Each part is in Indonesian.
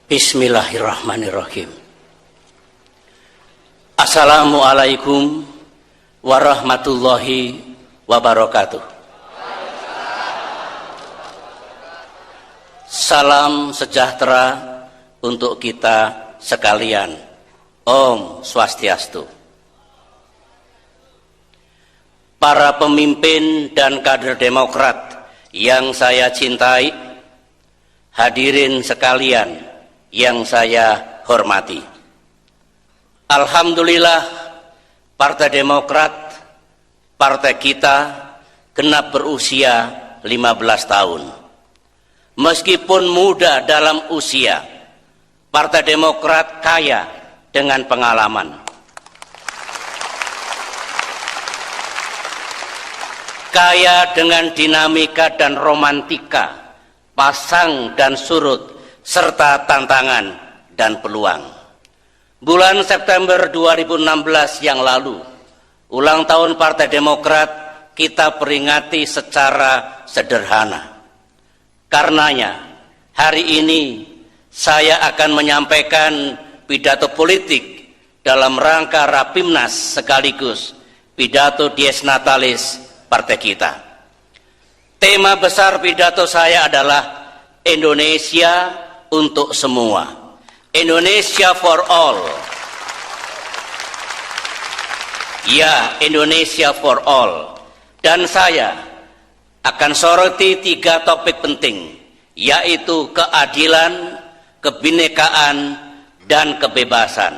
Bismillahirrahmanirrahim. Assalamualaikum warahmatullahi wabarakatuh. Salam sejahtera untuk kita sekalian. Om Swastiastu. Para pemimpin dan kader Demokrat yang saya cintai, hadirin sekalian yang saya hormati. Alhamdulillah, Partai Demokrat, partai kita genap berusia 15 tahun. Meskipun muda dalam usia, Partai Demokrat kaya dengan pengalaman. Kaya dengan dinamika dan romantika, pasang dan surut, serta tantangan dan peluang. Bulan September 2016 yang lalu, ulang tahun Partai Demokrat kita peringati secara sederhana. Karenanya, hari ini saya akan menyampaikan pidato politik dalam rangka Rapimnas sekaligus pidato Dies Natalis partai kita. Tema besar pidato saya adalah Indonesia untuk semua, Indonesia for all. Ya, Indonesia for all. Dan saya akan soroti 3 topik penting, yaitu keadilan, kebinekaan, dan kebebasan.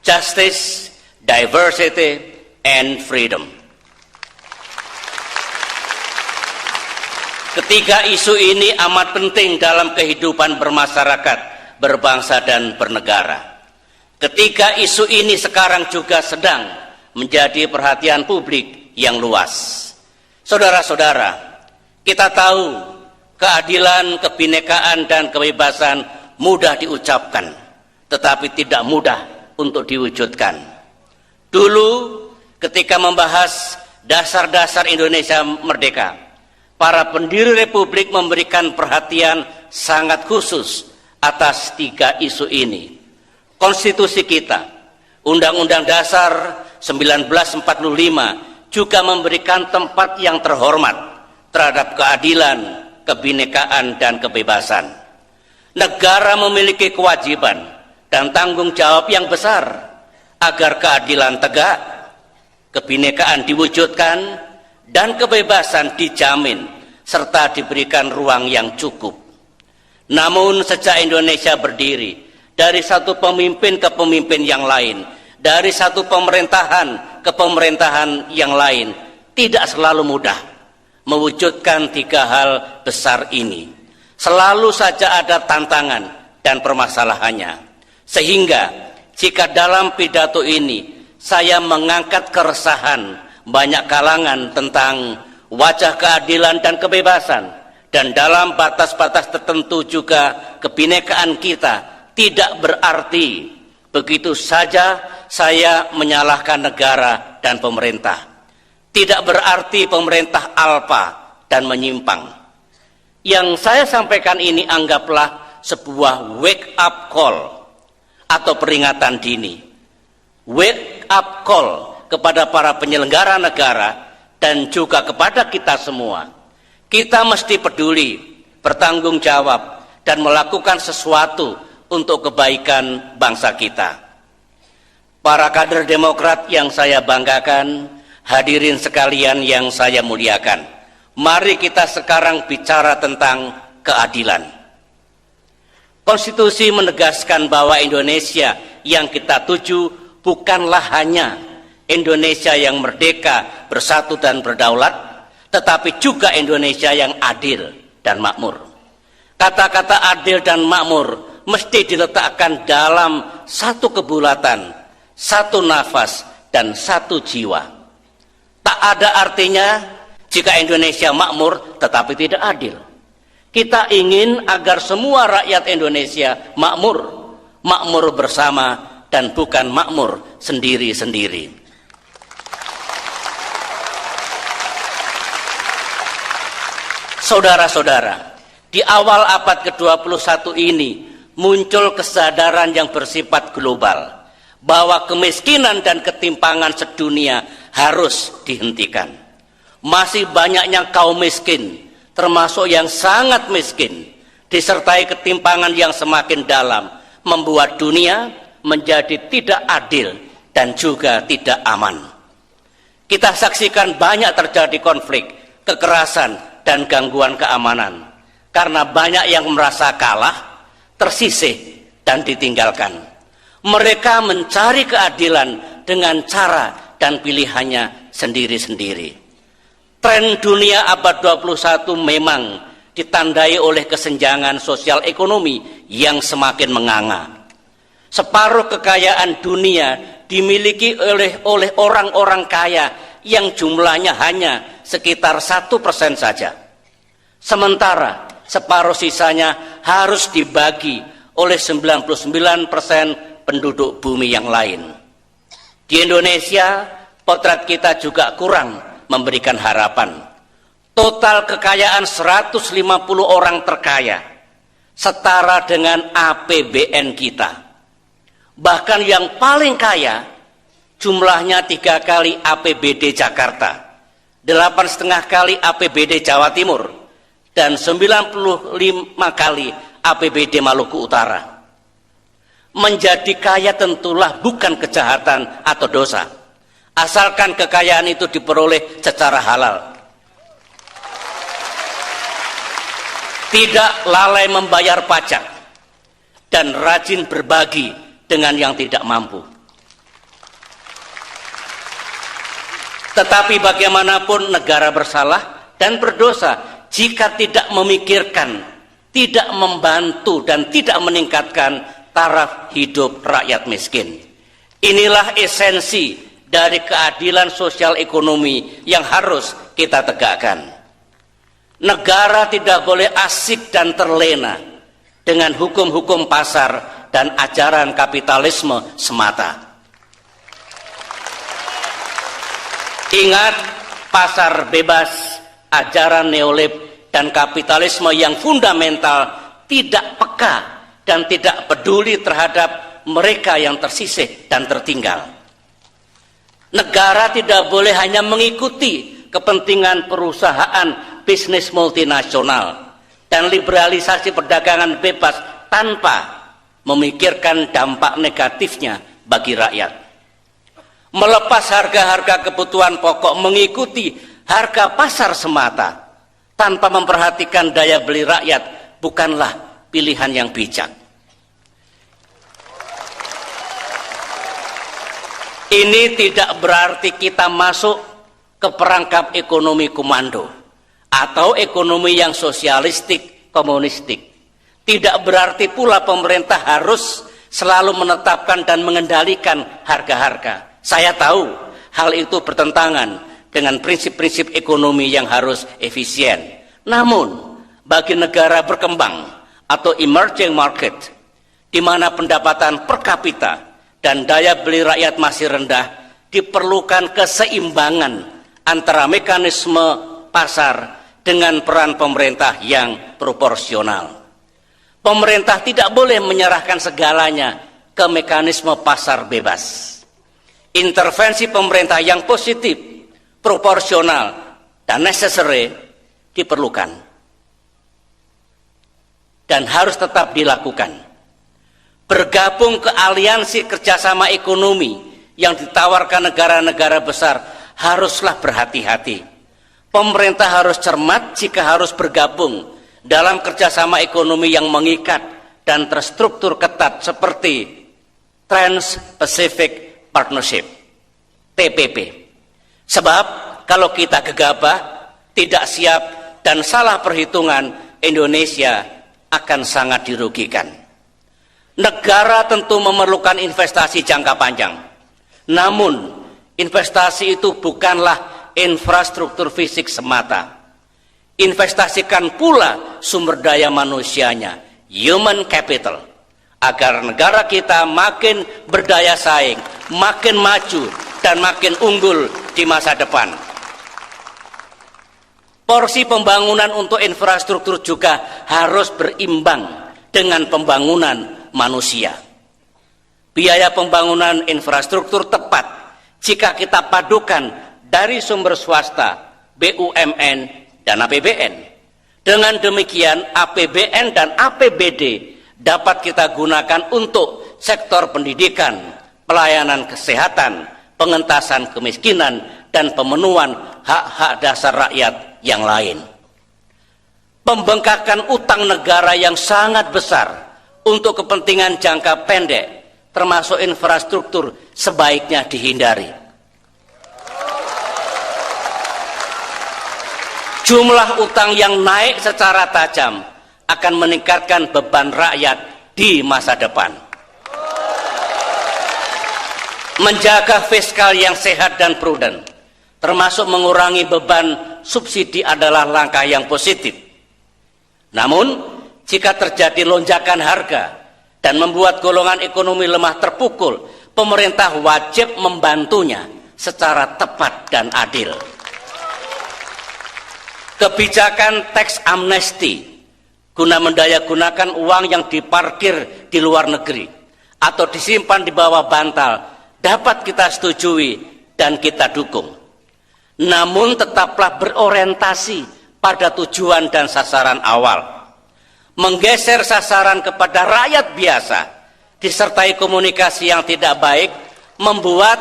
Justice, diversity, and freedom. Ketiga isu ini amat penting dalam kehidupan bermasyarakat, berbangsa, dan bernegara. Ketiga isu ini sekarang juga sedang menjadi perhatian publik yang luas. Saudara-saudara, kita tahu keadilan, kebinekaan, dan kebebasan mudah diucapkan, tetapi tidak mudah untuk diwujudkan. Dulu ketika membahas dasar-dasar Indonesia merdeka, para pendiri Republik memberikan perhatian sangat khusus atas 3 isu ini. Konstitusi kita, Undang-Undang Dasar 1945 juga memberikan tempat yang terhormat terhadap keadilan, kebinekaan, dan kebebasan. Negara memiliki kewajiban dan tanggung jawab yang besar agar keadilan tegak, kebinekaan diwujudkan, dan kebebasan dijamin serta diberikan ruang yang cukup. Namun sejak Indonesia berdiri, dari satu pemimpin ke pemimpin yang lain, dari satu pemerintahan ke pemerintahan yang lain, tidak selalu mudah mewujudkan 3 hal besar ini. Selalu saja ada tantangan dan permasalahannya. Sehingga jika dalam pidato ini saya mengangkat keresahan banyak kalangan tentang wajah keadilan dan kebebasan, dan dalam batas-batas tertentu juga kebinekaan kita, tidak berarti begitu saja saya menyalahkan negara dan pemerintah. Tidak berarti pemerintah alpa dan menyimpang. Yang saya sampaikan ini anggaplah sebuah wake up call atau peringatan dini. Wake up call kepada para penyelenggara negara dan juga kepada kita semua. Kita mesti peduli, bertanggung jawab, dan melakukan sesuatu untuk kebaikan bangsa kita. Para kader Demokrat yang saya banggakan, hadirin sekalian yang saya muliakan, mari kita sekarang bicara tentang keadilan. Konstitusi menegaskan bahwa Indonesia yang kita tuju bukanlah hanya Indonesia yang merdeka, bersatu, dan berdaulat, tetapi juga Indonesia yang adil dan makmur. Kata-kata adil dan makmur mesti diletakkan dalam satu kebulatan, satu nafas, dan satu jiwa. Tak ada artinya jika Indonesia makmur tetapi tidak adil. Kita ingin agar semua rakyat Indonesia makmur, makmur bersama, dan bukan makmur sendiri-sendiri. Saudara-saudara, Di awal abad ke-21 ini muncul kesadaran yang bersifat global bahwa kemiskinan dan ketimpangan sedunia harus dihentikan. Masih banyaknya kaum miskin, termasuk yang sangat miskin, disertai ketimpangan yang semakin dalam, membuat dunia menjadi tidak adil dan juga tidak aman. Kita saksikan banyak terjadi konflik, kekerasan, dan gangguan keamanan, karena banyak yang merasa kalah, tersisih, dan ditinggalkan. Mereka mencari keadilan dengan cara dan pilihannya sendiri-sendiri. Tren dunia abad 21 memang ditandai oleh kesenjangan sosial ekonomi yang semakin menganga. Separuh kekayaan dunia dimiliki oleh orang-orang kaya yang jumlahnya hanya sekitar 1% saja. Sementara separuh sisanya harus dibagi oleh 99% penduduk bumi yang lain. Di Indonesia, potret kita juga kurang memberikan harapan. Total kekayaan 150 orang terkaya, setara dengan APBN kita. Bahkan yang paling kaya, jumlahnya 3 kali APBD Jakarta, 8,5 kali APBD Jawa Timur, dan 95 kali APBD Maluku Utara. Menjadi kaya tentulah bukan kejahatan atau dosa, asalkan kekayaan itu diperoleh secara halal. Tidak lalai membayar pajak dan rajin berbagi dengan yang tidak mampu. Tetapi bagaimanapun negara bersalah dan berdosa jika tidak memikirkan, tidak membantu, dan tidak meningkatkan taraf hidup rakyat miskin. Inilah esensi dari keadilan sosial ekonomi yang harus kita tegakkan. Negara tidak boleh asik dan terlena dengan hukum-hukum pasar dan ajaran kapitalisme semata. Ingat, pasar bebas, ajaran neolib, dan kapitalisme yang fundamental tidak peka dan tidak peduli terhadap mereka yang tersisih dan tertinggal. Negara tidak boleh hanya mengikuti kepentingan perusahaan bisnis multinasional dan liberalisasi perdagangan bebas tanpa memikirkan dampak negatifnya bagi rakyat. Melepas harga-harga kebutuhan pokok mengikuti harga pasar semata tanpa memperhatikan daya beli rakyat bukanlah pilihan yang bijak. Ini tidak berarti kita masuk ke perangkap ekonomi komando atau ekonomi yang sosialistik, komunistik. Tidak berarti pula pemerintah harus selalu menetapkan dan mengendalikan harga-harga. Saya tahu hal itu bertentangan dengan prinsip-prinsip ekonomi yang harus efisien. Namun, bagi negara berkembang atau emerging market, di mana pendapatan per kapita dan daya beli rakyat masih rendah, diperlukan keseimbangan antara mekanisme pasar dengan peran pemerintah yang proporsional. Pemerintah tidak boleh menyerahkan segalanya ke mekanisme pasar bebas. Intervensi pemerintah yang positif, proporsional, dan necessary diperlukan dan harus tetap dilakukan. Bergabung ke aliansi kerjasama ekonomi yang ditawarkan negara-negara besar haruslah berhati-hati. Pemerintah harus cermat jika harus bergabung dalam kerjasama ekonomi yang mengikat dan terstruktur ketat seperti Trans-Pacific Partnership, TPP. Sebab kalau kita gegabah, tidak siap, dan salah perhitungan, Indonesia akan sangat dirugikan. Negara tentu memerlukan investasi jangka panjang. Namun, investasi itu bukanlah infrastruktur fisik semata. Investasikan pula sumber daya manusianya, human capital, agar negara kita makin berdaya saing, makin maju, dan makin unggul di masa depan. Porsi pembangunan untuk infrastruktur juga harus berimbang dengan pembangunan manusia. Biaya pembangunan infrastruktur tepat jika kita padukan dari sumber swasta, BUMN, dan APBN. Dengan demikian, APBN dan APBD dapat kita gunakan untuk sektor pendidikan, pelayanan kesehatan, pengentasan kemiskinan, dan pemenuhan hak-hak dasar rakyat yang lain. Pembengkakan utang negara yang sangat besar untuk kepentingan jangka pendek, termasuk infrastruktur, sebaiknya dihindari. Jumlah utang yang naik secara tajam akan meningkatkan beban rakyat di masa depan. Menjaga fiskal yang sehat dan prudent, termasuk mengurangi beban subsidi, adalah langkah yang positif. Namun, jika terjadi lonjakan harga dan membuat golongan ekonomi lemah terpukul, pemerintah wajib membantunya secara tepat dan adil. Kebijakan tax amnesty guna mendayagunakan uang yang diparkir di luar negeri atau disimpan di bawah bantal dapat kita setujui dan kita dukung. Namun tetaplah berorientasi pada tujuan dan sasaran awal. Menggeser sasaran kepada rakyat biasa disertai komunikasi yang tidak baik membuat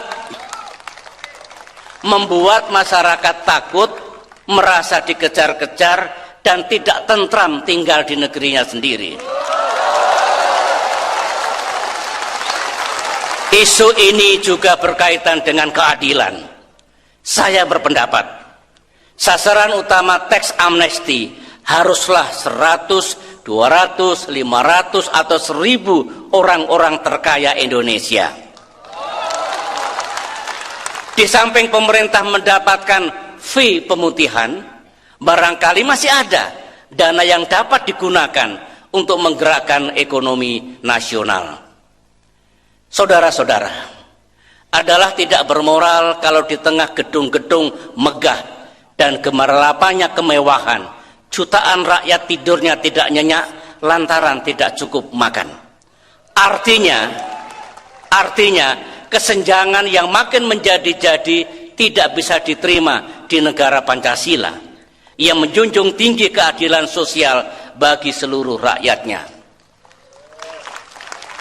masyarakat takut, merasa dikejar-kejar, dan tidak tentram tinggal di negerinya sendiri. Isu ini juga berkaitan dengan keadilan. Saya berpendapat, sasaran utama tax amnesty haruslah 100, 200, 500, atau 1000 orang-orang terkaya Indonesia. Di samping pemerintah mendapatkan fee pemutihan, barangkali masih ada dana yang dapat digunakan untuk menggerakkan ekonomi nasional. Saudara-saudara, adalah tidak bermoral kalau di tengah gedung-gedung megah dan gemerlapanya kemewahan, jutaan rakyat tidurnya tidak nyenyak lantaran tidak cukup makan. Artinya kesenjangan yang makin menjadi-jadi tidak bisa diterima di negara Pancasila yang menjunjung tinggi keadilan sosial bagi seluruh rakyatnya.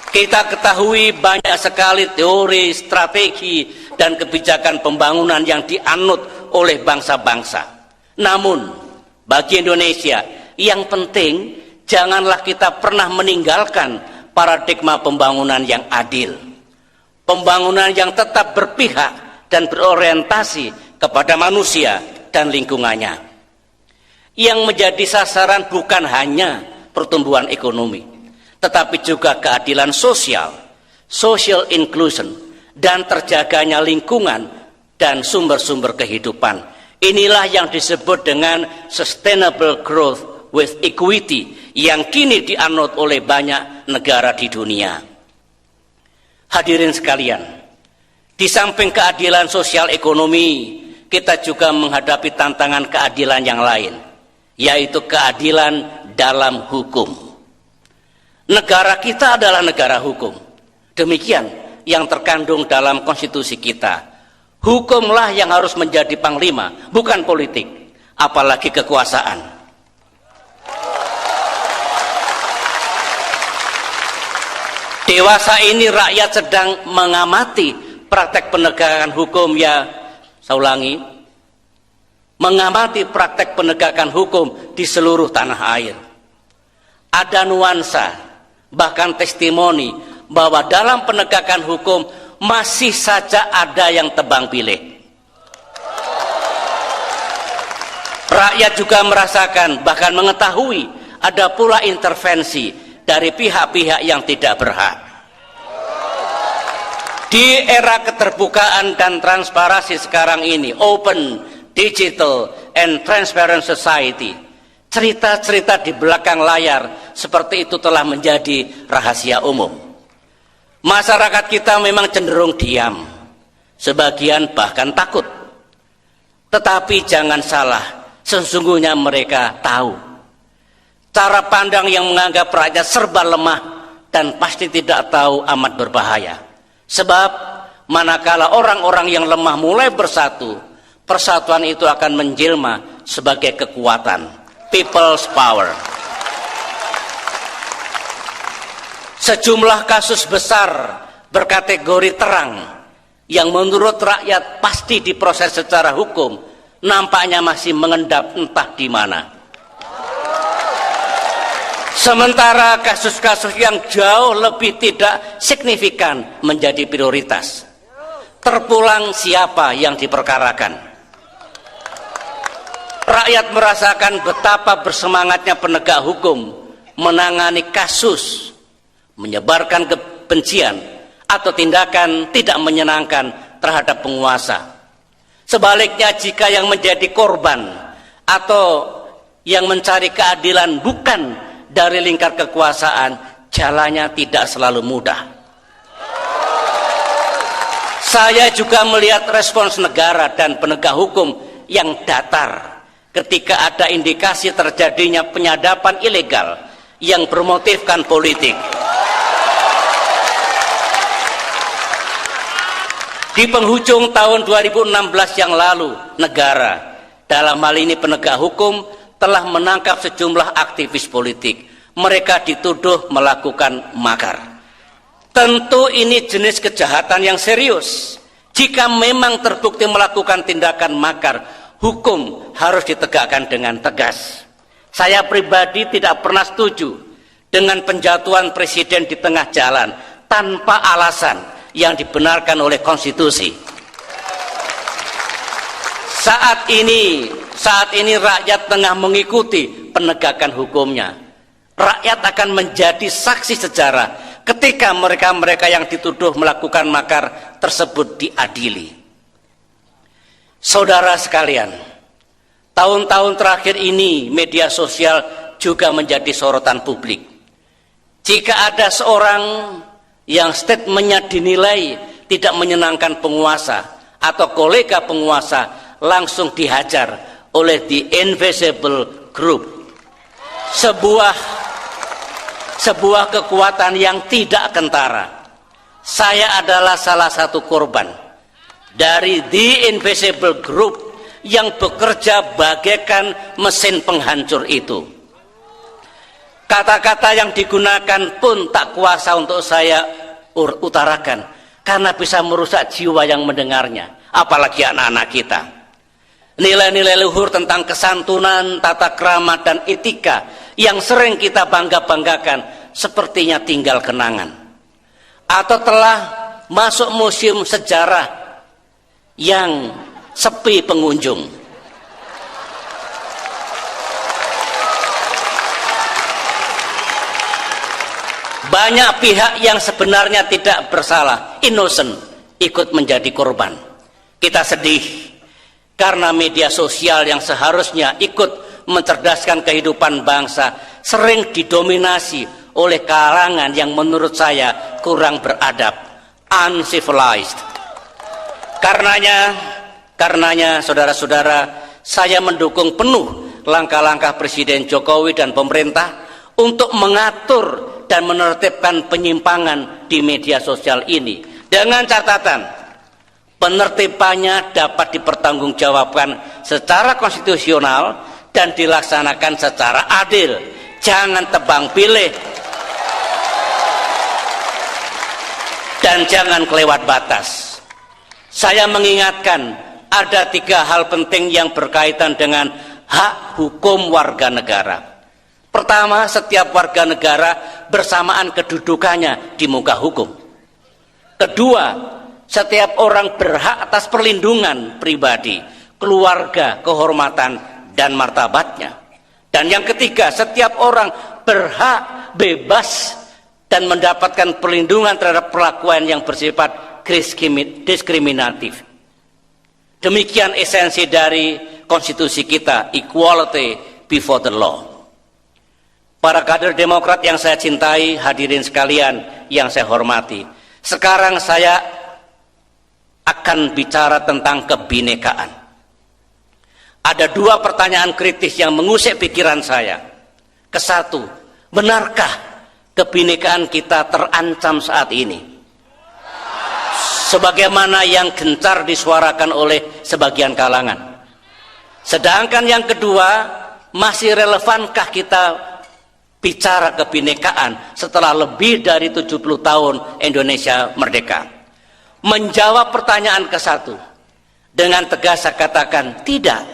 Kita ketahui banyak sekali teori, strategi, dan kebijakan pembangunan yang dianut oleh bangsa-bangsa. Namun, bagi Indonesia, yang penting janganlah kita pernah meninggalkan paradigma pembangunan yang adil. Pembangunan yang tetap berpihak dan berorientasi kepada manusia dan lingkungannya. Yang menjadi sasaran bukan hanya pertumbuhan ekonomi, tetapi juga keadilan sosial, social inclusion, dan terjaganya lingkungan dan sumber-sumber kehidupan. Inilah yang disebut dengan sustainable growth with equity yang kini dianut oleh banyak negara di dunia. Hadirin sekalian, di samping keadilan sosial ekonomi, kita juga menghadapi tantangan keadilan yang lain, yaitu keadilan dalam hukum. Negara kita adalah negara hukum. Demikian yang terkandung dalam konstitusi kita. Hukumlah yang harus menjadi panglima, bukan politik, apalagi kekuasaan. Dewasa ini rakyat sedang mengamati praktek penegakan hukum, saya ulangi, mengamati praktek penegakan hukum di seluruh tanah air. Ada nuansa, bahkan testimoni bahwa dalam penegakan hukum masih saja ada yang tebang pilih. Rakyat juga merasakan, bahkan mengetahui, ada pula intervensi dari pihak-pihak yang tidak berhak. Di era keterbukaan dan transparansi sekarang ini, open, digital, and transparent society, cerita-cerita di belakang layar seperti itu telah menjadi rahasia umum. Masyarakat kita memang cenderung diam, sebagian bahkan takut. Tetapi jangan salah, Sesungguhnya mereka tahu cara pandang yang menganggap rakyat serba lemah dan pasti tidak tahu amat berbahaya. Sebab manakala orang-orang yang lemah mulai bersatu, persatuan itu akan menjelma sebagai kekuatan, people's power. Sejumlah kasus besar berkategori terang yang menurut rakyat pasti diproses secara hukum nampaknya masih mengendap entah di mana. Sementara kasus-kasus yang jauh lebih tidak signifikan menjadi prioritas. Terpulang siapa yang diperkarakan. Rakyat merasakan betapa bersemangatnya penegak hukum menangani kasus, menyebarkan kebencian atau tindakan tidak menyenangkan terhadap penguasa. Sebaliknya jika yang menjadi korban atau yang mencari keadilan bukan dari lingkar kekuasaan, jalannya tidak selalu mudah. Saya juga melihat respons negara dan penegak hukum yang datar ketika ada indikasi terjadinya penyadapan ilegal yang bermotifkan politik. Di penghujung tahun 2016 yang lalu, negara, dalam hal ini penegak hukum, telah menangkap sejumlah aktivis politik. Mereka dituduh melakukan makar. Tentu ini jenis kejahatan yang serius. Jika memang terbukti melakukan tindakan makar, hukum harus ditegakkan dengan tegas. Saya pribadi tidak pernah setuju dengan penjatuhan presiden di tengah jalan tanpa alasan yang dibenarkan oleh konstitusi. Saat ini rakyat tengah mengikuti penegakan hukumnya. Rakyat akan menjadi saksi sejarah ketika mereka-mereka yang dituduh melakukan makar tersebut diadili. Saudara sekalian, tahun-tahun terakhir ini media sosial juga menjadi sorotan publik. Jika ada seorang yang statementnya dinilai tidak menyenangkan penguasa atau kolega penguasa, langsung dihajar oleh The Invisible Group, sebuah kekuatan yang tidak kentara. Saya adalah salah satu korban dari The Invisible Group yang bekerja bagaikan mesin penghancur itu. Kata-kata yang digunakan pun tak kuasa untuk saya utarakan karena bisa merusak jiwa yang mendengarnya, apalagi anak-anak kita. Nilai-nilai luhur tentang kesantunan, tata krama, dan etika yang sering kita bangga-banggakan sepertinya tinggal kenangan atau telah masuk museum sejarah yang sepi pengunjung. Banyak pihak yang sebenarnya tidak bersalah, innocent, ikut menjadi korban. Kita sedih karena media sosial yang seharusnya ikut mencerdaskan kehidupan bangsa sering didominasi oleh kalangan yang menurut saya kurang beradab, uncivilized. Karenanya saudara-saudara, saya mendukung penuh langkah-langkah Presiden Jokowi dan pemerintah untuk mengatur dan menertibkan penyimpangan di media sosial ini dengan catatan penertibannya dapat dipertanggungjawabkan secara konstitusional dan dilaksanakan secara adil. Jangan tebang pilih dan jangan kelewat batas. Saya mengingatkan ada 3 hal penting yang berkaitan dengan hak hukum warga negara. Pertama, setiap warga negara bersamaan kedudukannya di muka hukum. Kedua, setiap orang berhak atas perlindungan pribadi, keluarga, kehormatan, dan martabatnya. Dan yang ketiga, setiap orang berhak bebas dan mendapatkan perlindungan terhadap perlakuan yang bersifat diskriminatif. Demikian esensi dari konstitusi kita, equality before the law. Para kader Demokrat yang saya cintai, hadirin sekalian yang saya hormati, sekarang saya akan bicara tentang kebinekaan. Ada dua pertanyaan kritis yang mengusik pikiran saya. Kesatu, benarkah kebinekaan kita terancam saat ini? Sebagaimana yang gencar disuarakan oleh sebagian kalangan. Sedangkan yang kedua, masih relevankah kita bicara kebinekaan setelah lebih dari 70 tahun Indonesia merdeka? Menjawab pertanyaan kesatu, dengan tegas saya katakan tidak.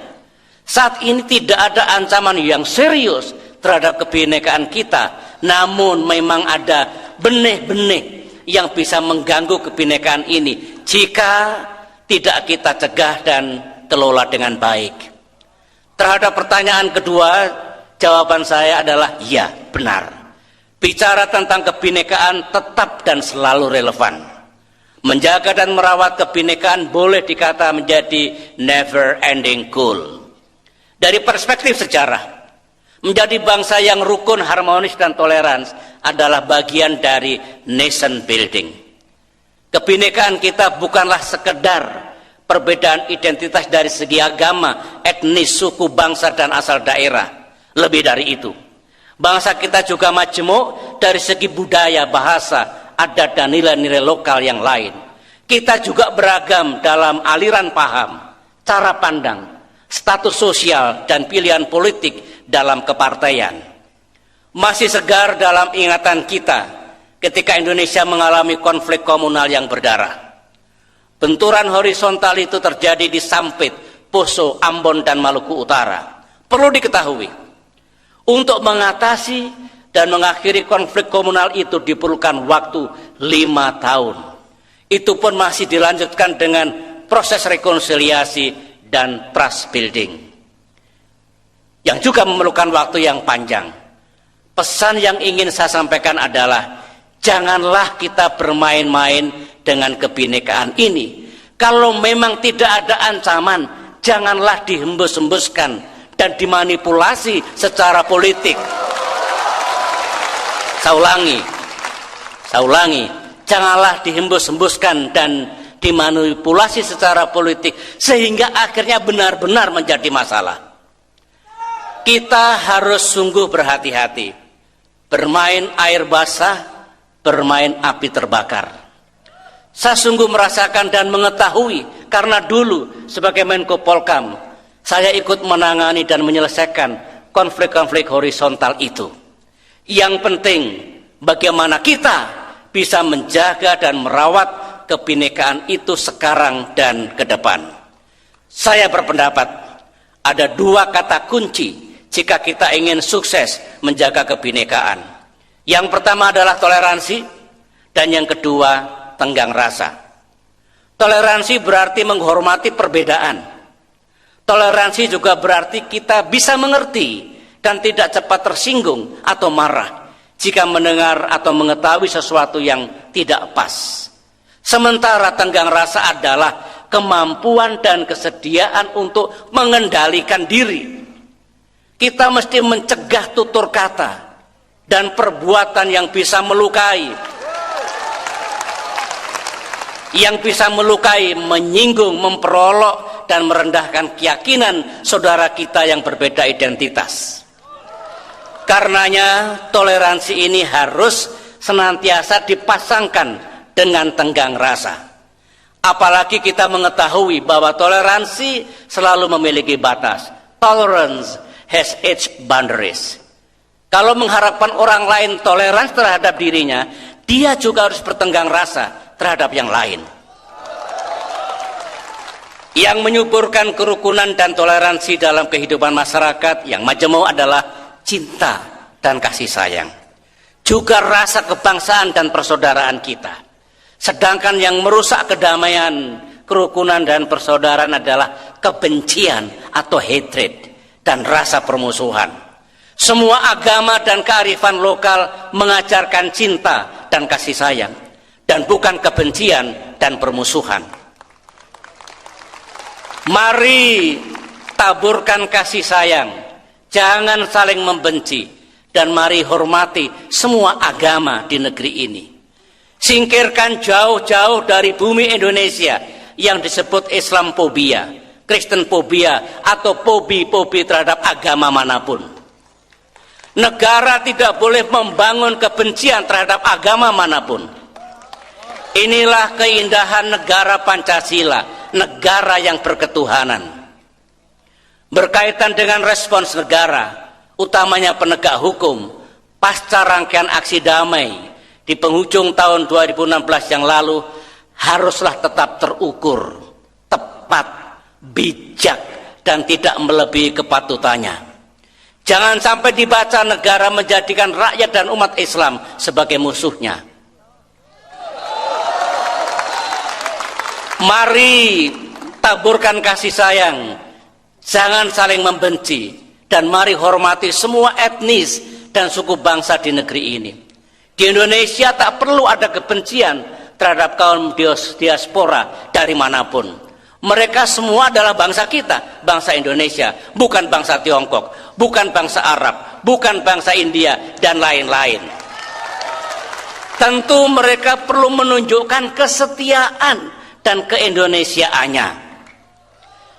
Saat ini tidak ada ancaman yang serius terhadap kebinekaan kita, namun memang ada benih-benih yang bisa mengganggu kebinekaan ini jika tidak kita cegah dan kelola dengan baik. Terhadap pertanyaan kedua, jawaban saya adalah ya, benar. Bicara tentang kebinekaan tetap dan selalu relevan. Menjaga dan merawat kebinekaan boleh dikata menjadi never ending goal. Dari perspektif sejarah, menjadi bangsa yang rukun, harmonis, dan toleransi adalah bagian dari nation building. Kebinekaan kita bukanlah sekedar perbedaan identitas dari segi agama, etnis, suku, bangsa, dan asal daerah. Lebih dari itu, bangsa kita juga majemuk dari segi budaya, bahasa, adat, dan nilai-nilai lokal yang lain. Kita juga beragam dalam aliran paham, cara pandang, status sosial, dan pilihan politik dalam kepartaian. Masih segar dalam ingatan kita ketika Indonesia mengalami konflik komunal yang berdarah. Benturan horizontal itu terjadi di Sampit, Poso, Ambon, dan Maluku Utara. Perlu diketahui, untuk mengatasi dan mengakhiri konflik komunal itu diperlukan waktu 5 tahun. Itu pun masih dilanjutkan dengan proses rekonsiliasi dan trust building, yang juga memerlukan waktu yang panjang. Pesan yang ingin saya sampaikan adalah, janganlah kita bermain-main dengan kebinekaan ini. Kalau memang tidak ada ancaman, janganlah dihembus-hembuskan dan dimanipulasi secara politik. Saya ulangi, janganlah dihembus-hembuskan dan dimanipulasi secara politik sehingga akhirnya benar-benar menjadi masalah. Kita harus sungguh berhati-hati. Bermain air basah, bermain api terbakar. Saya sungguh merasakan dan mengetahui, karena dulu sebagai Menko Polkam, saya ikut menangani dan menyelesaikan konflik-konflik horizontal itu. Yang penting, bagaimana kita bisa menjaga dan merawat kebinekaan itu sekarang dan ke depan. Saya berpendapat, ada dua kata kunci jika kita ingin sukses menjaga kebinekaan. Yang pertama adalah toleransi, dan yang kedua tenggang rasa. Toleransi berarti menghormati perbedaan. Toleransi juga berarti kita bisa mengerti dan tidak cepat tersinggung atau marah jika mendengar atau mengetahui sesuatu yang tidak pas. Sementara tenggang rasa adalah kemampuan dan kesediaan untuk mengendalikan diri. Kita mesti mencegah tutur kata dan perbuatan yang bisa melukai, menyinggung, memperolok, dan merendahkan keyakinan saudara kita yang berbeda identitas. Karenanya toleransi ini harus senantiasa dipasangkan dengan tenggang rasa. Apalagi kita mengetahui bahwa toleransi selalu memiliki batas. Tolerance has its boundaries. Kalau mengharapkan orang lain toleran terhadap dirinya, dia juga harus bertenggang rasa terhadap yang lain. Yang menyuburkan kerukunan dan toleransi dalam kehidupan masyarakat yang majemuk adalah cinta dan kasih sayang, juga rasa kebangsaan dan persaudaraan kita. Sedangkan yang merusak kedamaian, kerukunan, dan persaudaraan adalah kebencian atau hatred dan rasa permusuhan. Semua agama dan kearifan lokal mengajarkan cinta dan kasih sayang, dan bukan kebencian dan permusuhan. Mari taburkan kasih sayang, jangan saling membenci, dan mari hormati semua agama di negeri ini. Singkirkan jauh-jauh dari bumi Indonesia yang disebut Islamfobia, Kristen fobia atau fobi-fobi terhadap agama manapun. Negara tidak boleh membangun kebencian terhadap agama manapun. Inilah keindahan negara Pancasila, negara yang berketuhanan. Berkaitan dengan respons negara, utamanya penegak hukum, pasca rangkaian aksi damai di penghujung tahun 2016 yang lalu, haruslah tetap terukur, tepat, bijak, dan tidak melebihi kepatutannya. Jangan sampai dibaca negara menjadikan rakyat dan umat Islam sebagai musuhnya. Mari taburkan kasih sayang, jangan saling membenci, dan mari hormati semua etnis dan suku bangsa di negeri ini. Di Indonesia tak perlu ada kebencian terhadap kaum diaspora dari manapun. Mereka semua adalah bangsa kita, bangsa Indonesia, bukan bangsa Tiongkok, bukan bangsa Arab, bukan bangsa India, dan lain-lain. Tentu mereka perlu menunjukkan kesetiaan dan keindonesiaannya.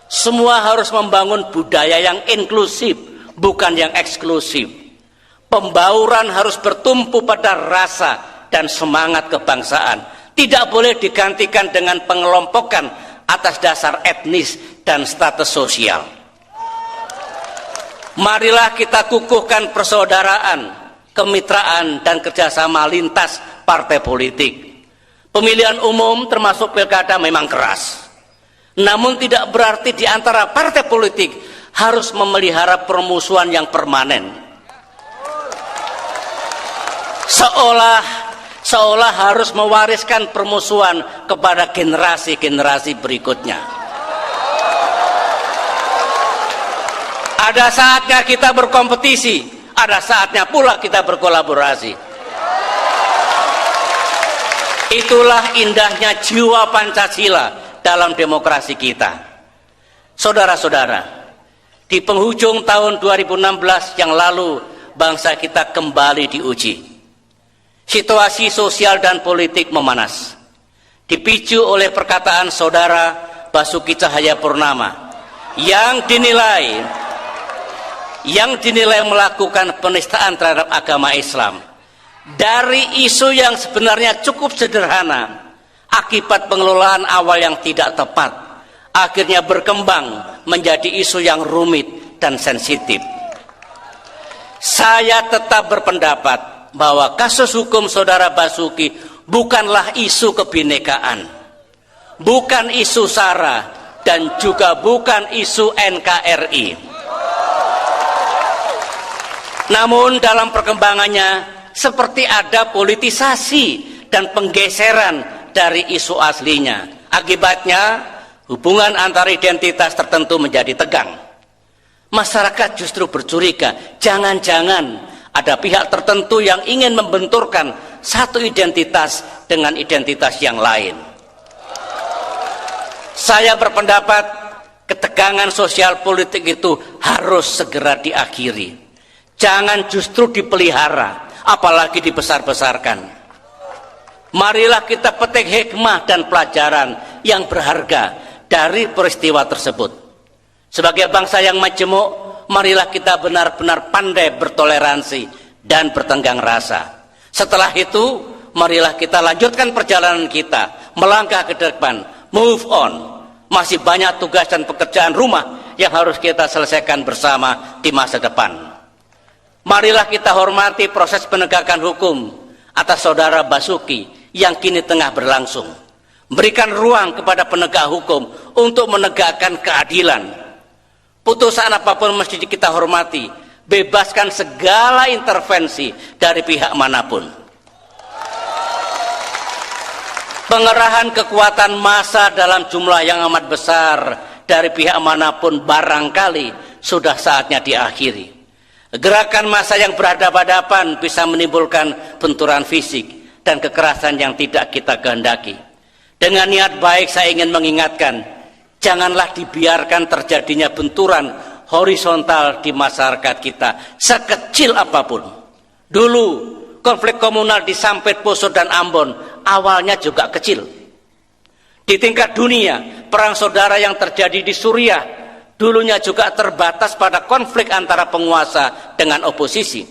Semua harus membangun budaya yang inklusif, bukan yang eksklusif. Pembauran harus bertumpu pada rasa dan semangat kebangsaan. Tidak boleh digantikan dengan pengelompokan atas dasar etnis dan status sosial. Marilah kita kukuhkan persaudaraan, kemitraan, dan kerjasama lintas partai politik. Pemilihan umum termasuk pilkada memang keras. Namun tidak berarti di antara partai politik harus memelihara permusuhan yang permanen. Seolah harus mewariskan permusuhan kepada generasi-generasi berikutnya. Ada saatnya kita berkompetisi, ada saatnya pula kita berkolaborasi. Itulah indahnya jiwa Pancasila dalam demokrasi kita. Saudara-saudara, di penghujung tahun 2016 yang lalu, bangsa kita kembali diuji. Situasi sosial dan politik memanas, dipicu oleh perkataan saudara Basuki Cahayapurnama yang dinilai melakukan penistaan terhadap agama Islam. Dari isu yang sebenarnya cukup sederhana, akibat pengelolaan awal yang tidak tepat, akhirnya berkembang menjadi isu yang rumit dan sensitif. Saya tetap berpendapat bahwa kasus hukum saudara Basuki bukanlah isu kebinekaan, bukan isu SARA, dan juga bukan isu NKRI. Namun dalam perkembangannya seperti ada politisasi dan penggeseran dari isu aslinya. Akibatnya hubungan antar identitas tertentu menjadi tegang. Masyarakat justru bercuriga, jangan-jangan ada pihak tertentu yang ingin membenturkan satu identitas dengan identitas yang lain. Saya berpendapat ketegangan sosial politik itu harus segera diakhiri. Jangan justru dipelihara, apalagi dibesar-besarkan. Marilah kita petik hikmah dan pelajaran yang berharga dari peristiwa tersebut. Sebagai bangsa yang majemuk, marilah kita benar-benar pandai bertoleransi dan bertenggang rasa. Setelah itu, marilah kita lanjutkan perjalanan kita, melangkah ke depan, move on. Masih banyak tugas dan pekerjaan rumah yang harus kita selesaikan bersama di masa depan. Marilah kita hormati proses penegakan hukum atas saudara Basuki yang kini tengah berlangsung. Berikan ruang kepada penegak hukum untuk menegakkan keadilan. Putusan apapun mesti kita hormati. Bebaskan segala intervensi dari pihak manapun. Pengerahan kekuatan massa dalam jumlah yang amat besar dari pihak manapun barangkali sudah saatnya diakhiri. Gerakan massa yang berhadapan-hadapan bisa menimbulkan benturan fisik dan kekerasan yang tidak kita kehendaki. Dengan niat baik saya ingin mengingatkan, janganlah dibiarkan terjadinya benturan horizontal di masyarakat kita, sekecil apapun. Dulu konflik komunal di Sampit, Poso, dan Ambon awalnya juga kecil. Di tingkat dunia, perang saudara yang terjadi di Suriah dulunya juga terbatas pada konflik antara penguasa dengan oposisi.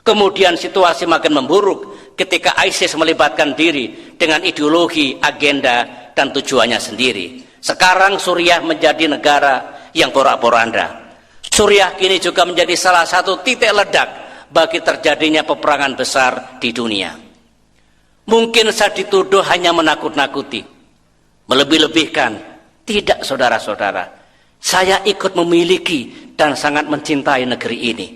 Kemudian situasi makin memburuk ketika ISIS melibatkan diri dengan ideologi, agenda, dan tujuannya sendiri. Sekarang Suriah menjadi negara yang porak-poranda. Suriah kini juga menjadi salah satu titik ledak bagi terjadinya peperangan besar di dunia. Mungkin saya dituduh hanya menakut-nakuti, melebih-lebihkan. Tidak, saudara-saudara. Saya ikut memiliki dan sangat mencintai negeri ini.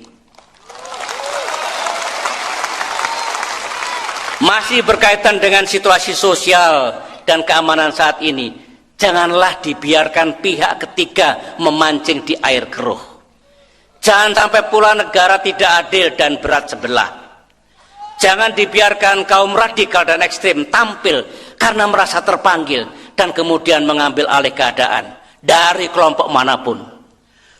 Masih berkaitan dengan situasi sosial dan keamanan saat ini, janganlah dibiarkan pihak ketiga memancing di air keruh. Jangan sampai pula negara tidak adil dan berat sebelah. Jangan dibiarkan kaum radikal dan ekstrem tampil karena merasa terpanggil dan kemudian mengambil alih keadaan dari kelompok manapun.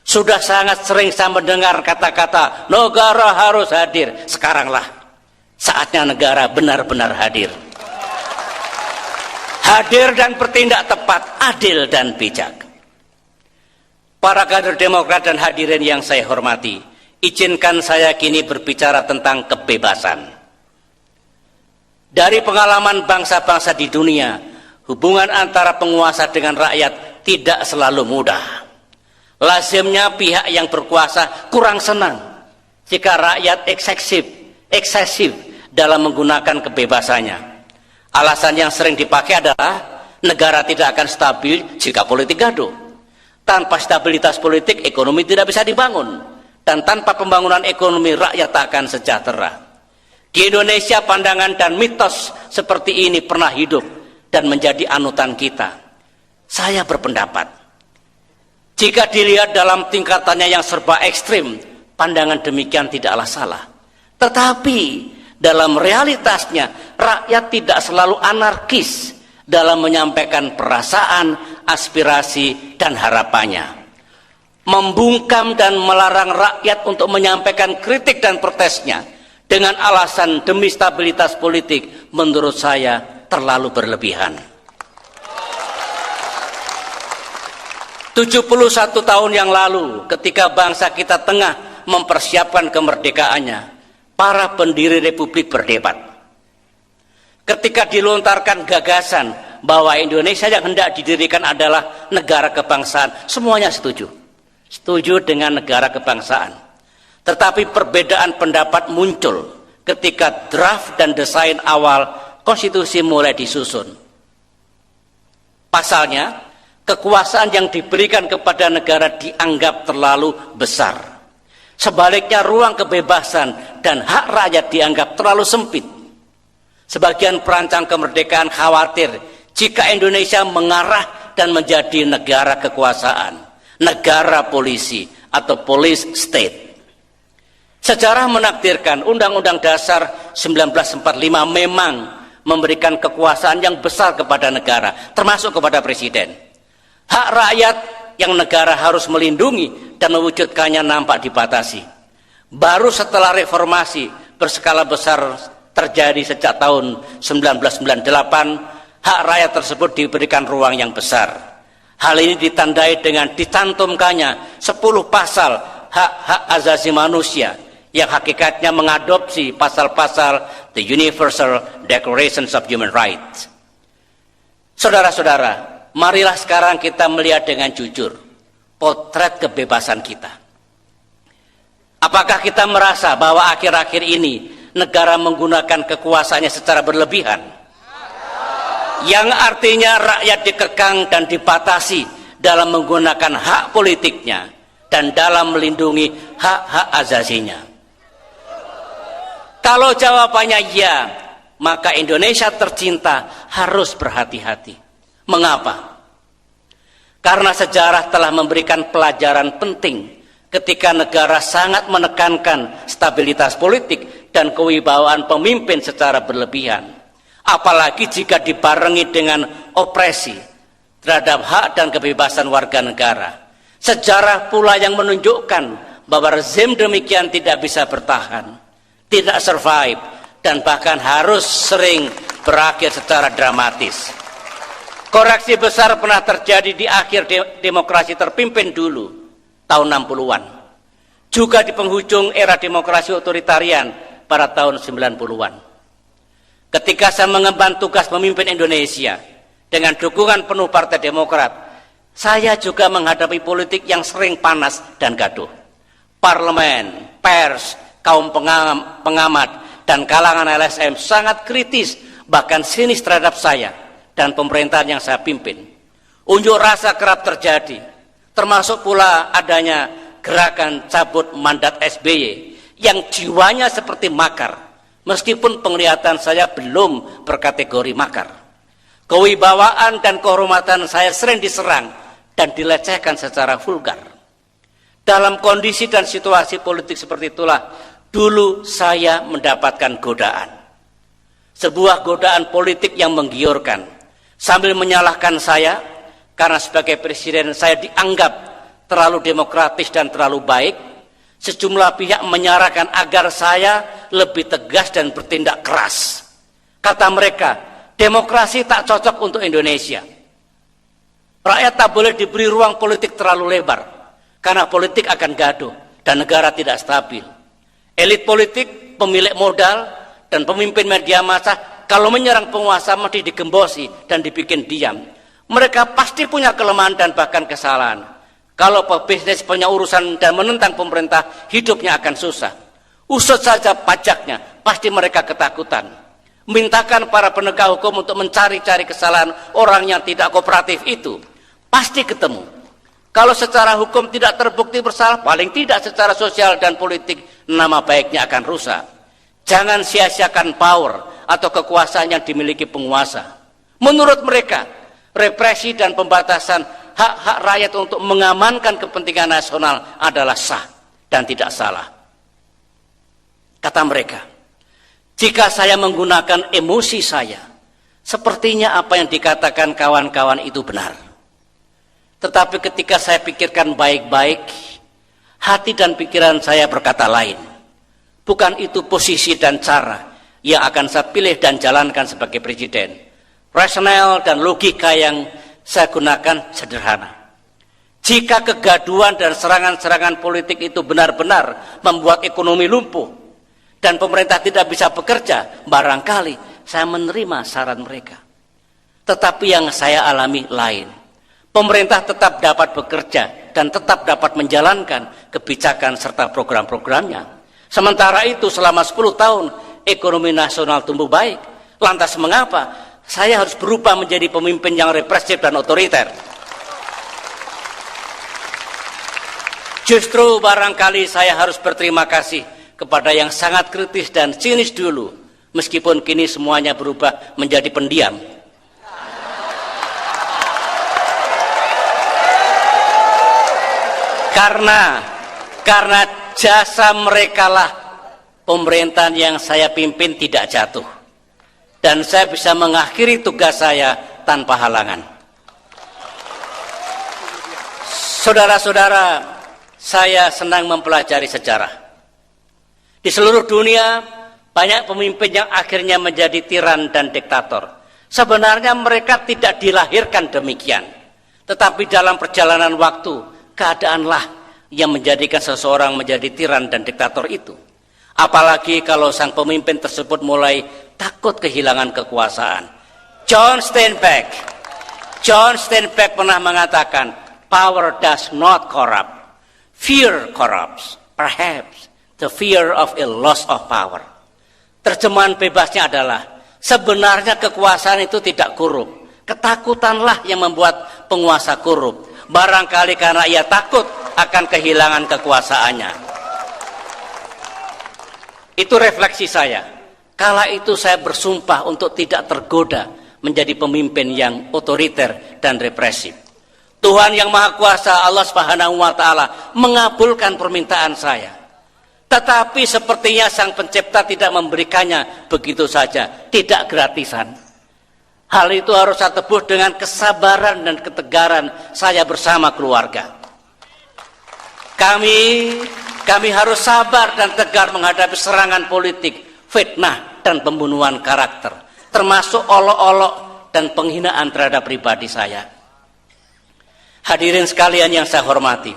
Sudah sangat sering saya mendengar kata-kata negara harus hadir. Sekaranglah saatnya negara benar-benar hadir. Hadir dan bertindak tepat, adil dan bijak. Para kader Demokrat dan hadirin yang saya hormati, izinkan saya kini berbicara tentang kebebasan. Dari pengalaman bangsa-bangsa di dunia, hubungan antara penguasa dengan rakyat tidak selalu mudah. Lazimnya pihak yang berkuasa kurang senang jika rakyat eksesif dalam menggunakan kebebasannya. Alasan yang sering dipakai adalah negara tidak akan stabil jika politik gaduh. Tanpa stabilitas politik, ekonomi tidak bisa dibangun. Dan tanpa pembangunan ekonomi, rakyat tak akan sejahtera. Di Indonesia, pandangan dan mitos seperti ini pernah hidup dan menjadi anutan kita. Saya berpendapat, jika dilihat dalam tingkatannya yang serba ekstrim, pandangan demikian tidaklah salah. Tetapi dalam realitasnya, rakyat tidak selalu anarkis dalam menyampaikan perasaan, aspirasi, dan harapannya. Membungkam dan melarang rakyat untuk menyampaikan kritik dan protesnya dengan alasan demi stabilitas politik, menurut saya terlalu berlebihan. 71 tahun yang lalu, ketika bangsa kita tengah mempersiapkan kemerdekaannya, para pendiri republik berdebat. Ketika dilontarkan gagasan bahwa Indonesia yang hendak didirikan adalah negara kebangsaan, semuanya setuju. Setuju dengan negara kebangsaan. Tetapi perbedaan pendapat muncul ketika draft dan desain awal konstitusi mulai disusun. Pasalnya, kekuasaan yang diberikan kepada negara dianggap terlalu besar. Sebaliknya, ruang kebebasan dan hak rakyat dianggap terlalu sempit. Sebagian perancang kemerdekaan khawatir jika Indonesia mengarah dan menjadi negara kekuasaan, negara polisi atau police state. Sejarah menakdirkan Undang-Undang Dasar 1945 memang memberikan kekuasaan yang besar kepada negara, termasuk kepada presiden. Hak rakyat yang negara harus melindungi dan mewujudkannya nampak dibatasi. Baru setelah reformasi berskala besar terjadi sejak tahun 1998, hak rakyat tersebut diberikan ruang yang besar. Hal ini ditandai dengan dicantumkannya 10 pasal hak-hak asasi manusia yang hakikatnya mengadopsi pasal-pasal The Universal Declaration of Human Rights. Saudara-saudara, marilah sekarang kita melihat dengan jujur potret kebebasan kita. Apakah kita merasa bahwa akhir-akhir ini negara menggunakan kekuasaannya secara berlebihan? Yang artinya rakyat dikekang dan dibatasi dalam menggunakan hak politiknya dan dalam melindungi hak-hak asasinya. Kalau jawabannya ya, maka Indonesia tercinta harus berhati-hati. Mengapa? Karena sejarah telah memberikan pelajaran penting ketika negara sangat menekankan stabilitas politik dan kewibawaan pemimpin secara berlebihan. Apalagi jika dibarengi dengan opresi terhadap hak dan kebebasan warga negara. Sejarah pula yang menunjukkan bahwa rezim demikian tidak bisa bertahan, tidak survive, dan bahkan harus sering berakhir secara dramatis. Koreksi besar pernah terjadi di akhir demokrasi terpimpin dulu, tahun 60-an. Juga di penghujung era demokrasi otoritarian pada tahun 90-an. Ketika saya mengemban tugas memimpin Indonesia dengan dukungan penuh Partai Demokrat, saya juga menghadapi politik yang sering panas dan gaduh. Parlemen, pers, kaum pengamat, dan kalangan LSM sangat kritis, bahkan sinis terhadap saya dan pemerintahan yang saya pimpin. Unjuk rasa kerap terjadi, termasuk pula adanya gerakan cabut mandat SBY yang jiwanya seperti makar, meskipun penglihatan saya belum berkategori makar. Kewibawaan dan kehormatan saya sering diserang dan dilecehkan secara vulgar. Dalam kondisi dan situasi politik seperti itulah dulu saya mendapatkan godaan. Sebuah godaan politik yang menggiurkan. Sambil menyalahkan saya, karena sebagai presiden saya dianggap terlalu demokratis dan terlalu baik, sejumlah pihak menyarankan agar saya lebih tegas dan bertindak keras. Kata mereka, demokrasi tak cocok untuk Indonesia. Rakyat tak boleh diberi ruang politik terlalu lebar, karena politik akan gaduh dan negara tidak stabil. Elit politik, pemilik modal, dan pemimpin media massa kalau menyerang penguasa mesti digembosi dan dibikin diam. Mereka pasti punya kelemahan dan bahkan kesalahan. Kalau pebisnis punya urusan dan menentang pemerintah, hidupnya akan susah. Usut saja pajaknya, pasti mereka ketakutan. Mintakan para penegak hukum untuk mencari-cari kesalahan orang yang tidak kooperatif itu, pasti ketemu. Kalau secara hukum tidak terbukti bersalah, paling tidak secara sosial dan politik, nama baiknya akan rusak. Jangan sia-siakan power atau kekuasaan yang dimiliki penguasa. Menurut mereka, represi dan pembatasan hak-hak rakyat untuk mengamankan kepentingan nasional adalah sah dan tidak salah. Kata mereka, jika saya menggunakan emosi saya, sepertinya apa yang dikatakan kawan-kawan itu benar. Tetapi ketika saya pikirkan baik-baik, hati dan pikiran saya berkata lain. Bukan itu posisi dan cara yang akan saya pilih dan jalankan sebagai presiden. Rasional dan logika yang saya gunakan sederhana. Jika kegaduhan dan serangan-serangan politik itu benar-benar membuat ekonomi lumpuh dan pemerintah tidak bisa bekerja, barangkali saya menerima saran mereka. Tetapi yang saya alami lain. Pemerintah tetap dapat bekerja dan tetap dapat menjalankan kebijakan serta program-programnya. Sementara itu selama 10 tahun ekonomi nasional tumbuh baik. Lantas mengapa saya harus berubah menjadi pemimpin yang represif dan otoriter? Justru barangkali saya harus berterima kasih kepada yang sangat kritis dan sinis dulu, meskipun kini semuanya berubah menjadi pendiam. Karena jasa merekalah pemerintahan yang saya pimpin tidak jatuh. Dan saya bisa mengakhiri tugas saya tanpa halangan. Saudara-saudara, saya senang mempelajari sejarah. Di seluruh dunia, banyak pemimpin yang akhirnya menjadi tiran dan diktator. Sebenarnya mereka tidak dilahirkan demikian. Tetapi dalam perjalanan waktu, keadaanlah yang menjadikan seseorang menjadi tiran dan diktator itu. Apalagi kalau sang pemimpin tersebut mulai takut kehilangan kekuasaan. John Steinbeck pernah mengatakan, power does not corrupt, fear corrupts, perhaps the fear of a loss of power. Terjemahan bebasnya adalah, sebenarnya kekuasaan itu tidak korup, ketakutanlah yang membuat penguasa korup. Barangkali karena ia takut akan kehilangan kekuasaannya. Itu refleksi saya. Kala itu saya bersumpah untuk tidak tergoda menjadi pemimpin yang otoriter dan represif. Tuhan yang Maha Kuasa, Allah Subhanahu wa Ta'ala, mengabulkan permintaan saya. Tetapi sepertinya Sang Pencipta tidak memberikannya begitu saja, tidak gratisan. Hal itu harus saya tebus dengan kesabaran dan ketegaran saya bersama keluarga. Kami harus sabar dan tegar menghadapi serangan politik, fitnah dan pembunuhan karakter, termasuk olok-olok dan penghinaan terhadap pribadi saya. Hadirin sekalian yang saya hormati,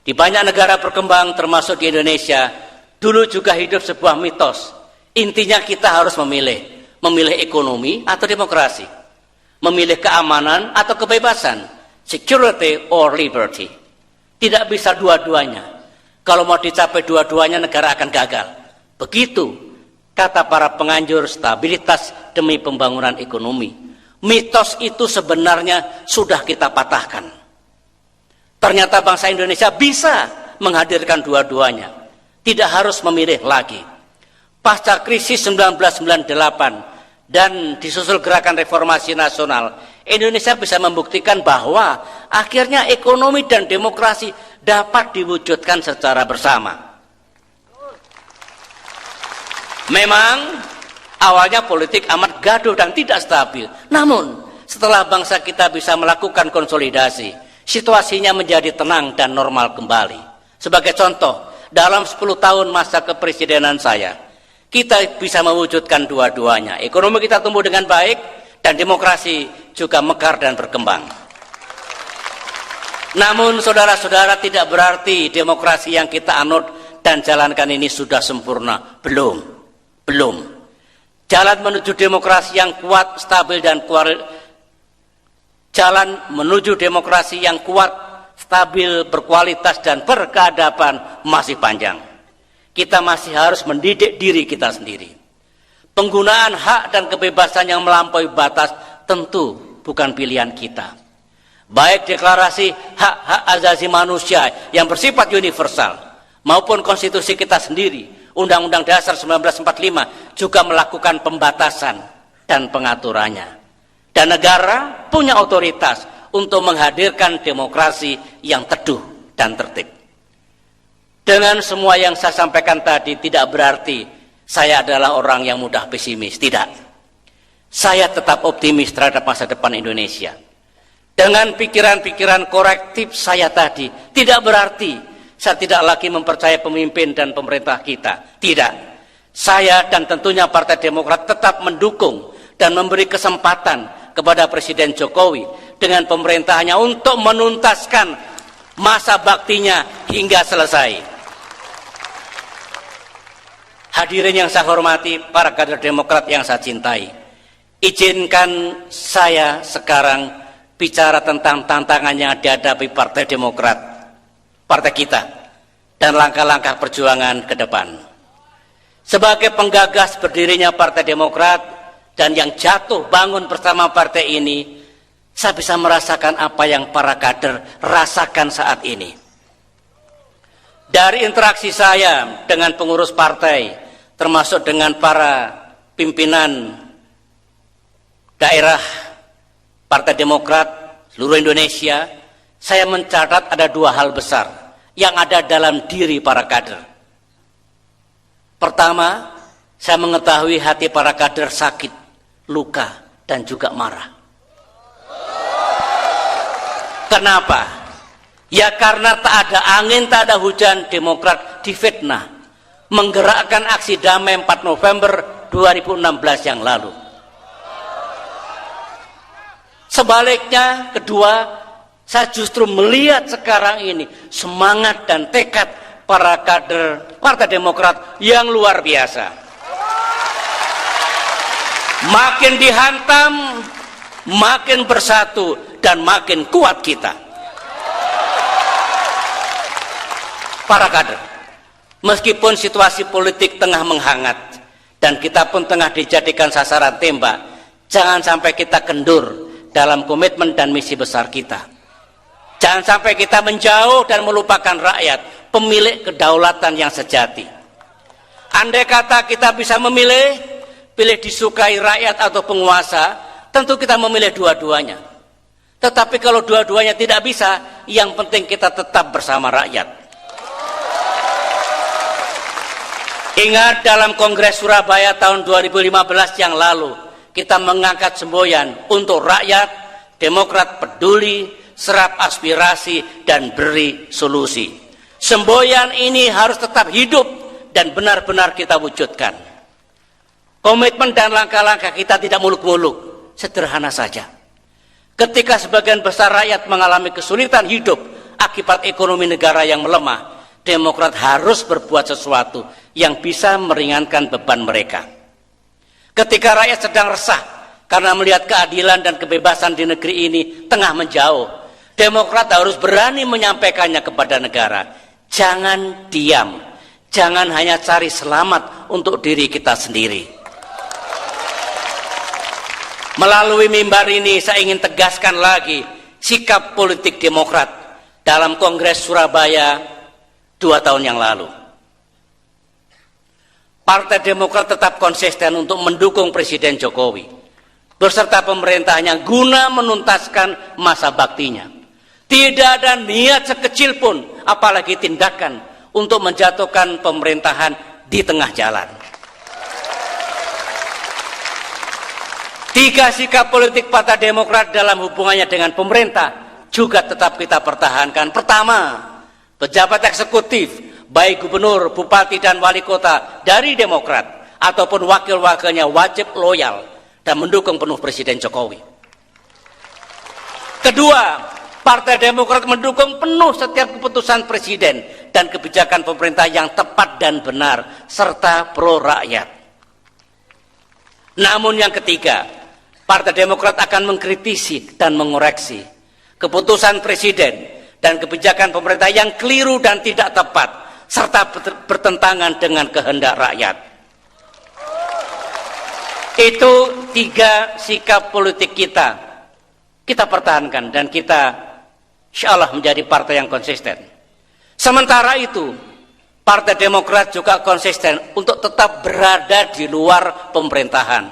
di banyak negara berkembang termasuk di Indonesia, dulu juga hidup sebuah mitos. Intinya kita harus memilih ekonomi atau demokrasi, memilih keamanan atau kebebasan, security or liberty. Tidak bisa dua-duanya. Kalau mau dicapai dua-duanya, negara akan gagal. Begitu kata para penganjur stabilitas demi pembangunan ekonomi. Mitos itu sebenarnya sudah kita patahkan. Ternyata bangsa Indonesia bisa menghadirkan dua-duanya. Tidak harus memilih lagi. Pasca krisis 1998 dan disusul gerakan reformasi nasional, Indonesia bisa membuktikan bahwa akhirnya ekonomi dan demokrasi dapat diwujudkan secara bersama. Memang awalnya politik amat gaduh dan tidak stabil. Namun setelah bangsa kita bisa melakukan konsolidasi, situasinya menjadi tenang dan normal kembali. Sebagai contoh, dalam 10 tahun masa kepresidenan saya, kita bisa mewujudkan dua-duanya. Ekonomi kita tumbuh dengan baik dan demokrasi juga mekar dan berkembang. Namun saudara-saudara, tidak berarti demokrasi yang kita anut dan jalankan ini sudah sempurna. Belum. Jalan menuju demokrasi yang kuat, stabil dan berkualitas dan berkeadaban masih panjang. Kita masih harus mendidik diri kita sendiri. Penggunaan hak dan kebebasan yang melampaui batas tentu bukan pilihan kita. Baik deklarasi hak-hak asasi manusia yang bersifat universal maupun konstitusi kita sendiri, Undang-Undang Dasar 1945 juga melakukan pembatasan dan pengaturannya. Dan negara punya otoritas untuk menghadirkan demokrasi yang teduh dan tertib. Dengan semua yang saya sampaikan tadi tidak berarti saya adalah orang yang mudah pesimis, tidak. Saya tetap optimis terhadap masa depan Indonesia. Dengan pikiran-pikiran korektif saya tadi, tidak berarti saya tidak lagi mempercayai pemimpin dan pemerintah kita. Tidak. Saya dan tentunya Partai Demokrat tetap mendukung dan memberi kesempatan kepada Presiden Jokowi dengan pemerintahnya untuk menuntaskan masa baktinya hingga selesai. Hadirin yang saya hormati, para kader Demokrat yang saya cintai, izinkan saya sekarang bicara tentang tantangan yang dihadapi Partai Demokrat, partai kita, dan langkah-langkah perjuangan ke depan. Sebagai penggagas berdirinya Partai Demokrat dan yang jatuh bangun bersama partai ini, saya bisa merasakan apa yang para kader rasakan saat ini. Dari interaksi saya dengan pengurus partai, termasuk dengan para pimpinan daerah Partai Demokrat seluruh Indonesia, saya mencatat ada dua hal besar yang ada dalam diri para kader. Pertama, saya mengetahui hati para kader sakit, luka, dan juga marah. Kenapa? Ya karena tak ada angin, tak ada hujan, Demokrat difitnah, menggerakkan aksi damai 4 November 2016 yang lalu. Sebaliknya, kedua, saya justru melihat sekarang ini semangat dan tekad para kader Partai Demokrat yang luar biasa. Makin dihantam, makin bersatu, dan makin kuat kita. Para kader, meskipun situasi politik tengah menghangat dan kita pun tengah dijadikan sasaran tembak, jangan sampai kita kendur dalam komitmen dan misi besar kita. Jangan sampai kita menjauh dan melupakan rakyat, pemilik kedaulatan yang sejati. Andai kata kita bisa memilih, pilih disukai rakyat atau penguasa, tentu kita memilih dua-duanya. Tetapi kalau dua-duanya tidak bisa, yang penting kita tetap bersama rakyat. Ingat dalam Kongres Surabaya tahun 2015 yang lalu, kita mengangkat semboyan untuk rakyat, Demokrat peduli, serap aspirasi, dan beri solusi. Semboyan ini harus tetap hidup dan benar-benar kita wujudkan. Komitmen dan langkah-langkah kita tidak muluk-muluk. sederhana saja. Ketika sebagian besar rakyat mengalami kesulitan hidup akibat ekonomi negara yang melemah, Demokrat harus berbuat sesuatu yang bisa meringankan beban mereka. Ketika rakyat sedang resah karena melihat keadilan dan kebebasan di negeri ini tengah menjauh, Demokrat harus berani menyampaikannya kepada negara. Jangan diam, jangan hanya cari selamat untuk diri kita sendiri. Melalui mimbar ini saya ingin tegaskan lagi sikap politik Demokrat dalam Kongres Surabaya 2 tahun yang lalu. Partai Demokrat tetap konsisten untuk mendukung Presiden Jokowi beserta pemerintahnya guna menuntaskan masa baktinya. Tidak ada niat sekecil pun, apalagi tindakan, untuk menjatuhkan pemerintahan di tengah jalan. 3 sikap politik Partai Demokrat dalam hubungannya dengan pemerintah juga tetap kita pertahankan. Pertama, pejabat eksekutif, baik gubernur, bupati, dan wali kota dari Demokrat ataupun wakil-wakilnya wajib loyal dan mendukung penuh Presiden Jokowi. Kedua, Partai Demokrat mendukung penuh setiap keputusan Presiden dan kebijakan pemerintah yang tepat dan benar serta pro rakyat. Namun yang ketiga, Partai Demokrat akan mengkritisi dan mengoreksi keputusan Presiden dan kebijakan pemerintah yang keliru dan tidak tepat serta bertentangan dengan kehendak rakyat. Itu 3 sikap politik kita pertahankan dan kita insya Allah menjadi partai yang konsisten. Sementara itu, Partai Demokrat juga konsisten untuk tetap berada di luar pemerintahan,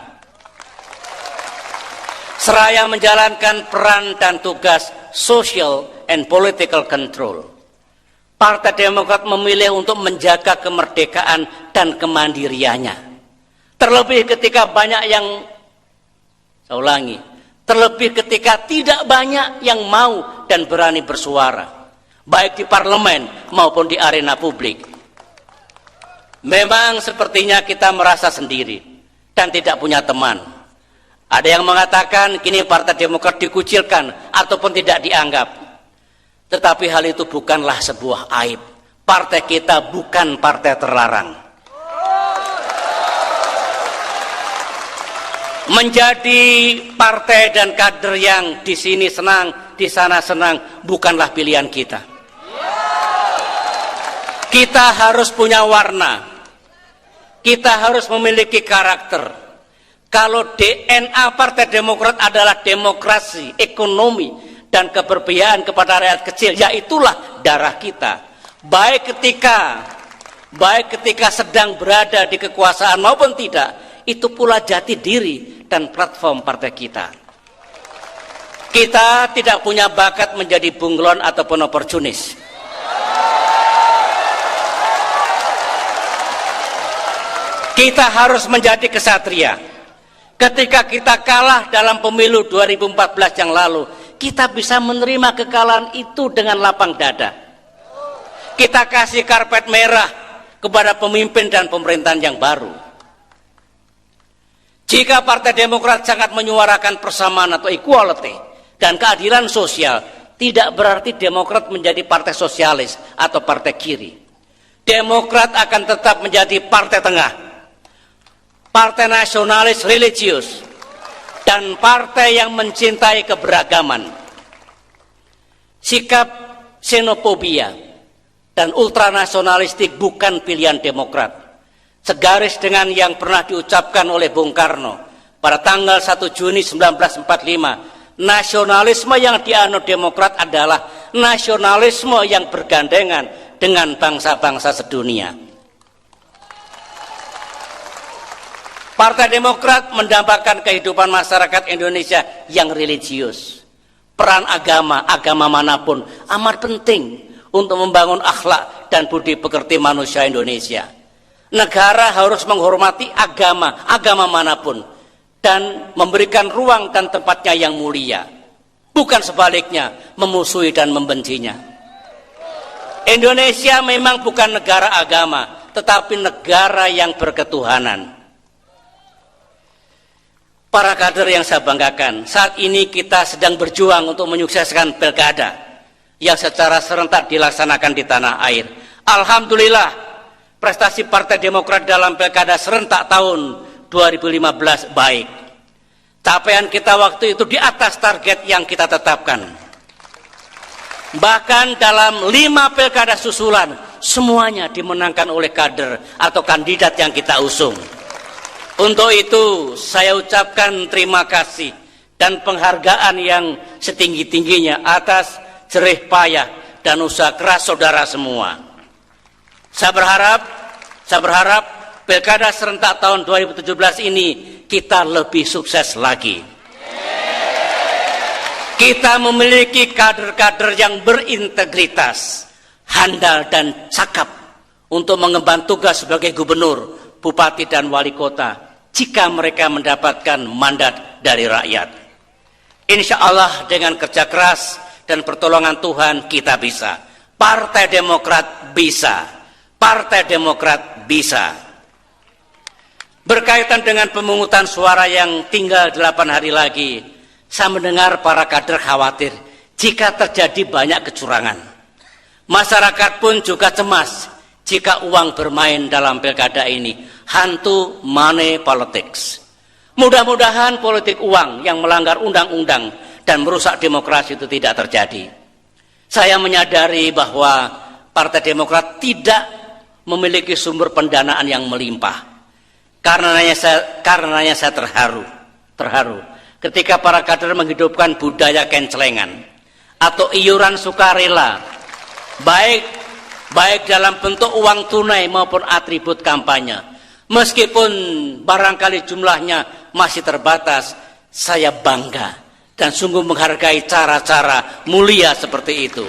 seraya menjalankan peran dan tugas social and political control. Partai Demokrat memilih untuk menjaga kemerdekaan dan kemandiriannya. Terlebih ketika banyak yang, saya ulangi, terlebih ketika tidak banyak yang mau dan berani bersuara, baik di parlemen maupun di arena publik. Memang sepertinya kita merasa sendiri dan tidak punya teman. Ada yang mengatakan kini Partai Demokrat dikucilkan ataupun tidak dianggap. Tetapi hal itu bukanlah sebuah aib. Partai kita bukan partai terlarang. Menjadi partai dan kader yang di sini senang, di sana senang, bukanlah pilihan kita. Kita harus punya warna. Kita harus memiliki karakter. Kalau DNA Partai Demokrat adalah demokrasi, ekonomi, dan keberpihakan kepada rakyat kecil, ya itulah darah kita. Baik ketika sedang berada di kekuasaan maupun tidak, itu pula jati diri dan platform partai kita. Kita tidak punya bakat menjadi bunglon ataupun oportunis. Kita harus menjadi kesatria. Ketika kita kalah dalam pemilu 2014 yang lalu, kita bisa menerima kekalahan itu dengan lapang dada. Kita kasih karpet merah kepada pemimpin dan pemerintahan yang baru. Jika Partai Demokrat sangat menyuarakan persamaan atau equality dan keadilan sosial, tidak berarti Demokrat menjadi partai sosialis atau partai kiri. Demokrat akan tetap menjadi partai tengah, partai nasionalis religius, dan partai yang mencintai keberagaman. Sikap xenofobia dan ultranasionalistik bukan pilihan Demokrat. Segaris dengan yang pernah diucapkan oleh Bung Karno pada tanggal 1 Juni 1945, nasionalisme yang dianut Demokrat adalah nasionalisme yang bergandengan dengan bangsa-bangsa sedunia. Partai Demokrat mendambakan kehidupan masyarakat Indonesia yang religius. Peran agama manapun amat penting untuk membangun akhlak dan budi pekerti manusia Indonesia. Negara harus menghormati agama manapun dan memberikan ruang dan tempatnya yang mulia, bukan sebaliknya memusuhi dan membencinya. Indonesia memang bukan negara agama, tetapi negara yang berketuhanan. Para kader yang saya banggakan, saat ini kita sedang berjuang untuk menyukseskan pilkada yang secara serentak dilaksanakan di tanah air. Alhamdulillah, prestasi Partai Demokrat dalam pilkada serentak tahun 2015 baik. Capaian kita waktu itu di atas target yang kita tetapkan. Bahkan dalam 5 pilkada susulan, semuanya dimenangkan oleh kader atau kandidat yang kita usung. Untuk itu, saya ucapkan terima kasih dan penghargaan yang setinggi-tingginya atas jerih payah dan usaha keras saudara semua. Saya berharap pilkada serentak tahun 2017 ini kita lebih sukses lagi. Kita memiliki kader-kader yang berintegritas, handal dan cakap untuk mengemban tugas sebagai gubernur, bupati dan wali kota jika mereka mendapatkan mandat dari rakyat. Insya Allah dengan kerja keras dan pertolongan Tuhan kita bisa. Partai Demokrat bisa. Partai Demokrat bisa. Berkaitan dengan pemungutan suara yang tinggal 8 hari lagi, saya mendengar para kader khawatir jika terjadi banyak kecurangan. Masyarakat pun juga cemas jika uang bermain dalam pilkada ini. Hantu money politics. Mudah-mudahan politik uang yang melanggar undang-undang dan merusak demokrasi itu tidak terjadi. Saya menyadari bahwa Partai Demokrat tidak memiliki sumber pendanaan yang melimpah. Karenanya saya terharu ketika para kader menghidupkan budaya kencelengan atau iuran sukarela, baik dalam bentuk uang tunai maupun atribut kampanye. Meskipun barangkali jumlahnya masih terbatas, saya bangga dan sungguh menghargai cara-cara mulia seperti itu.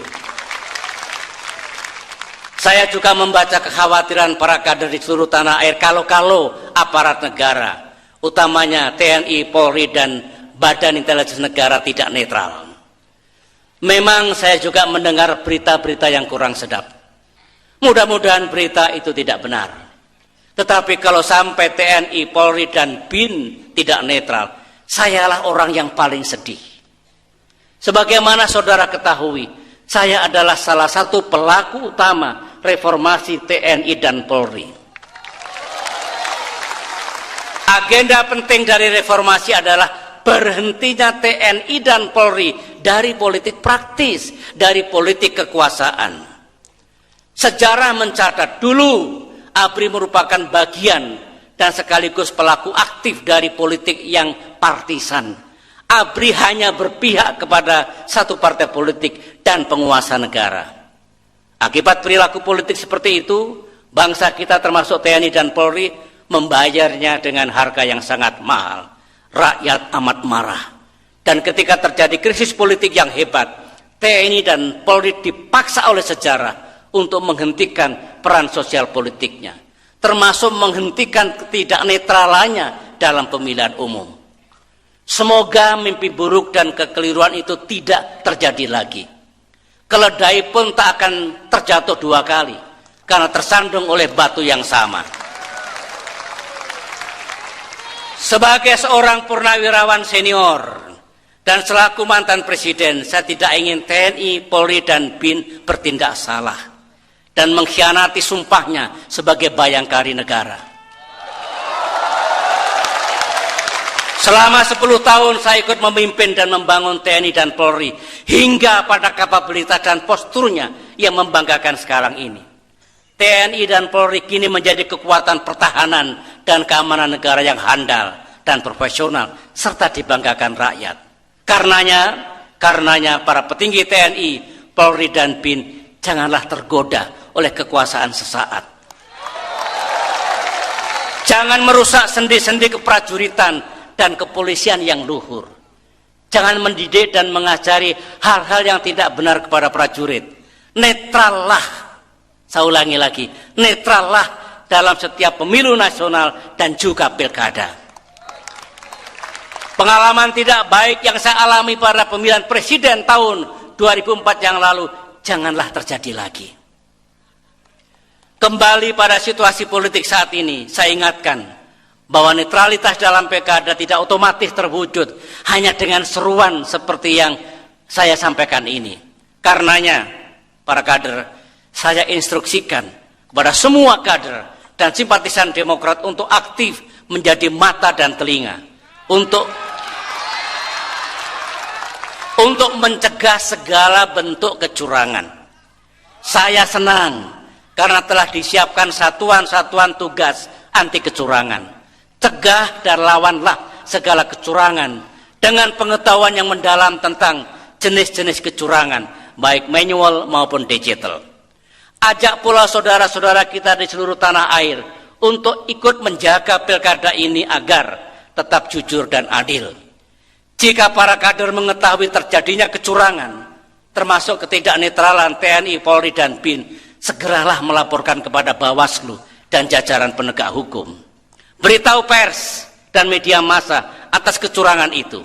Saya juga membaca kekhawatiran para kader di seluruh tanah air kalau aparat negara, utamanya TNI, Polri, dan Badan Intelijen Negara tidak netral. Memang saya juga mendengar berita-berita yang kurang sedap. Mudah-mudahan berita itu tidak benar. Tetapi kalau sampai TNI, Polri, dan BIN tidak netral, sayalah orang yang paling sedih. Sebagaimana saudara ketahui, saya adalah salah satu pelaku utama reformasi TNI dan Polri. Agenda penting dari reformasi adalah berhentinya TNI dan Polri dari politik praktis, dari politik kekuasaan. Sejarah mencatat dulu ABRI merupakan bagian dan sekaligus pelaku aktif dari politik yang partisan. ABRI hanya berpihak kepada satu partai politik dan penguasa negara. Akibat perilaku politik seperti itu, bangsa kita termasuk TNI dan Polri membayarnya dengan harga yang sangat mahal. Rakyat amat marah. Dan ketika terjadi krisis politik yang hebat, TNI dan Polri dipaksa oleh sejarah untuk menghentikan peran sosial politiknya, termasuk menghentikan ketidaknetralannya dalam pemilihan umum. Semoga mimpi buruk dan kekeliruan itu tidak terjadi lagi. Keledai pun tak akan terjatuh 2 kali karena tersandung oleh batu yang sama. Sebagai seorang purnawirawan senior dan selaku mantan presiden, saya tidak ingin TNI, Polri, dan BIN bertindak salah dan mengkhianati sumpahnya sebagai bayangkari negara. Selama 10 tahun saya ikut memimpin dan membangun TNI dan Polri hingga pada kapabilitas dan posturnya yang membanggakan sekarang ini. TNI dan Polri kini menjadi kekuatan pertahanan dan keamanan negara yang handal dan profesional serta dibanggakan rakyat. Karenanya para petinggi TNI, Polri, dan BIN janganlah tergoda oleh kekuasaan sesaat. Jangan merusak sendi-sendi keprajuritan dan kepolisian yang luhur. Jangan mendidik dan mengajari hal-hal yang tidak benar kepada prajurit. Netrallah, saya ulangi lagi, netrallah dalam setiap pemilu nasional dan juga pilkada. Pengalaman tidak baik yang saya alami pada pemilihan presiden tahun 2004 yang lalu, janganlah terjadi lagi. Kembali pada situasi politik saat ini, saya ingatkan, bahwa netralitas dalam pilkada tidak otomatis terwujud hanya dengan seruan seperti yang saya sampaikan ini. Karenanya, para kader, saya instruksikan kepada semua kader dan simpatisan Demokrat untuk aktif menjadi mata dan telinga untuk mencegah segala bentuk kecurangan. Saya senang karena telah disiapkan satuan-satuan tugas anti kecurangan. Cegah dan lawanlah segala kecurangan dengan pengetahuan yang mendalam tentang jenis-jenis kecurangan, baik manual maupun digital. Ajak pula saudara-saudara kita di seluruh tanah air untuk ikut menjaga pilkada ini agar tetap jujur dan adil. Jika para kader mengetahui terjadinya kecurangan, termasuk ketidaknetralan TNI, Polri, dan BIN, segeralah melaporkan kepada Bawaslu dan jajaran penegak hukum. Beritahu pers dan media massa atas kecurangan itu.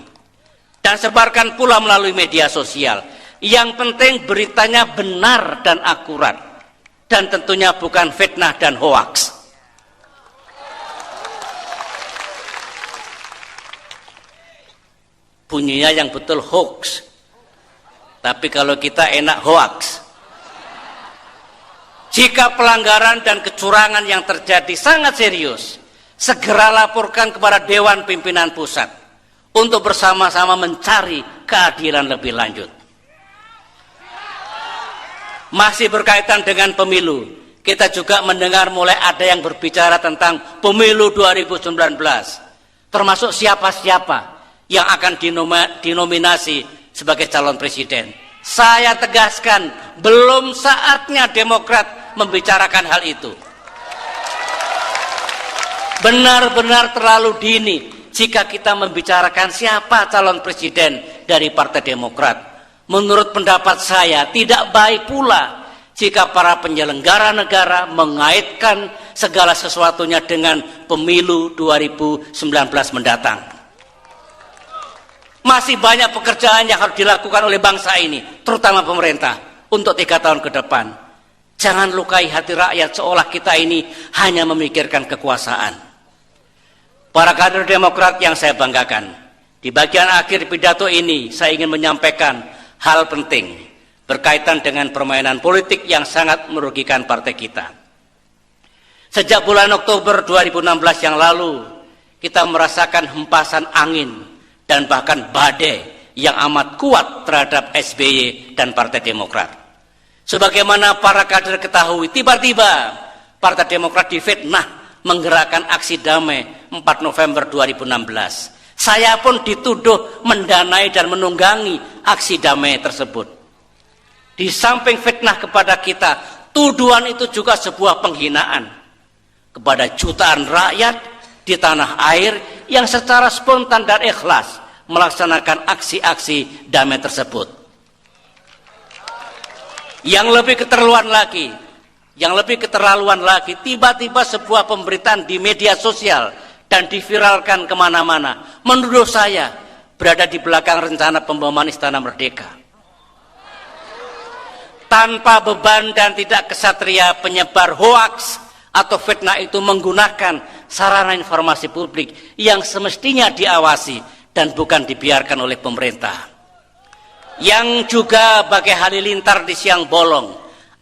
Dan sebarkan pula melalui media sosial. Yang penting beritanya benar dan akurat. Dan tentunya bukan fitnah dan hoaks. Bunyinya yang betul hoax. Tapi kalau kita enak hoaks. Jika pelanggaran dan kecurangan yang terjadi sangat serius, segera laporkan kepada Dewan Pimpinan Pusat untuk bersama-sama mencari keadilan lebih lanjut. Masih berkaitan dengan pemilu, kita juga mendengar mulai ada yang berbicara tentang pemilu 2019, termasuk siapa-siapa yang akan dinominasi sebagai calon presiden. Saya tegaskan, belum saatnya Demokrat membicarakan hal itu. Benar-benar terlalu dini jika kita membicarakan siapa calon presiden dari Partai Demokrat. Menurut pendapat saya, tidak baik pula jika para penyelenggara negara mengaitkan segala sesuatunya dengan pemilu 2019 mendatang. Masih banyak pekerjaan yang harus dilakukan oleh bangsa ini, terutama pemerintah, untuk 3 tahun ke depan. Jangan lukai hati rakyat seolah kita ini hanya memikirkan kekuasaan. Para kader Demokrat yang saya banggakan, di bagian akhir pidato ini saya ingin menyampaikan hal penting berkaitan dengan permainan politik yang sangat merugikan partai kita. Sejak bulan Oktober 2016 yang lalu, kita merasakan hempasan angin dan bahkan badai yang amat kuat terhadap SBY dan Partai Demokrat. Sebagaimana para kader ketahui, tiba-tiba Partai Demokrat difitnah menggerakkan aksi damai 4 November 2016. Saya pun dituduh mendanai dan menunggangi aksi damai tersebut. Di samping fitnah kepada kita, tuduhan itu juga sebuah penghinaan kepada jutaan rakyat di tanah air yang secara spontan dan ikhlas melaksanakan aksi-aksi damai tersebut. Yang lebih keterlaluan lagi, tiba-tiba sebuah pemberitaan di media sosial dan diviralkan kemana-mana menuduh saya berada di belakang rencana pemboman Istana Merdeka. Tanpa beban dan tidak kesatria, penyebar hoaks atau fitnah itu menggunakan sarana informasi publik yang semestinya diawasi dan bukan dibiarkan oleh pemerintah. Yang juga bagai halilintar di siang bolong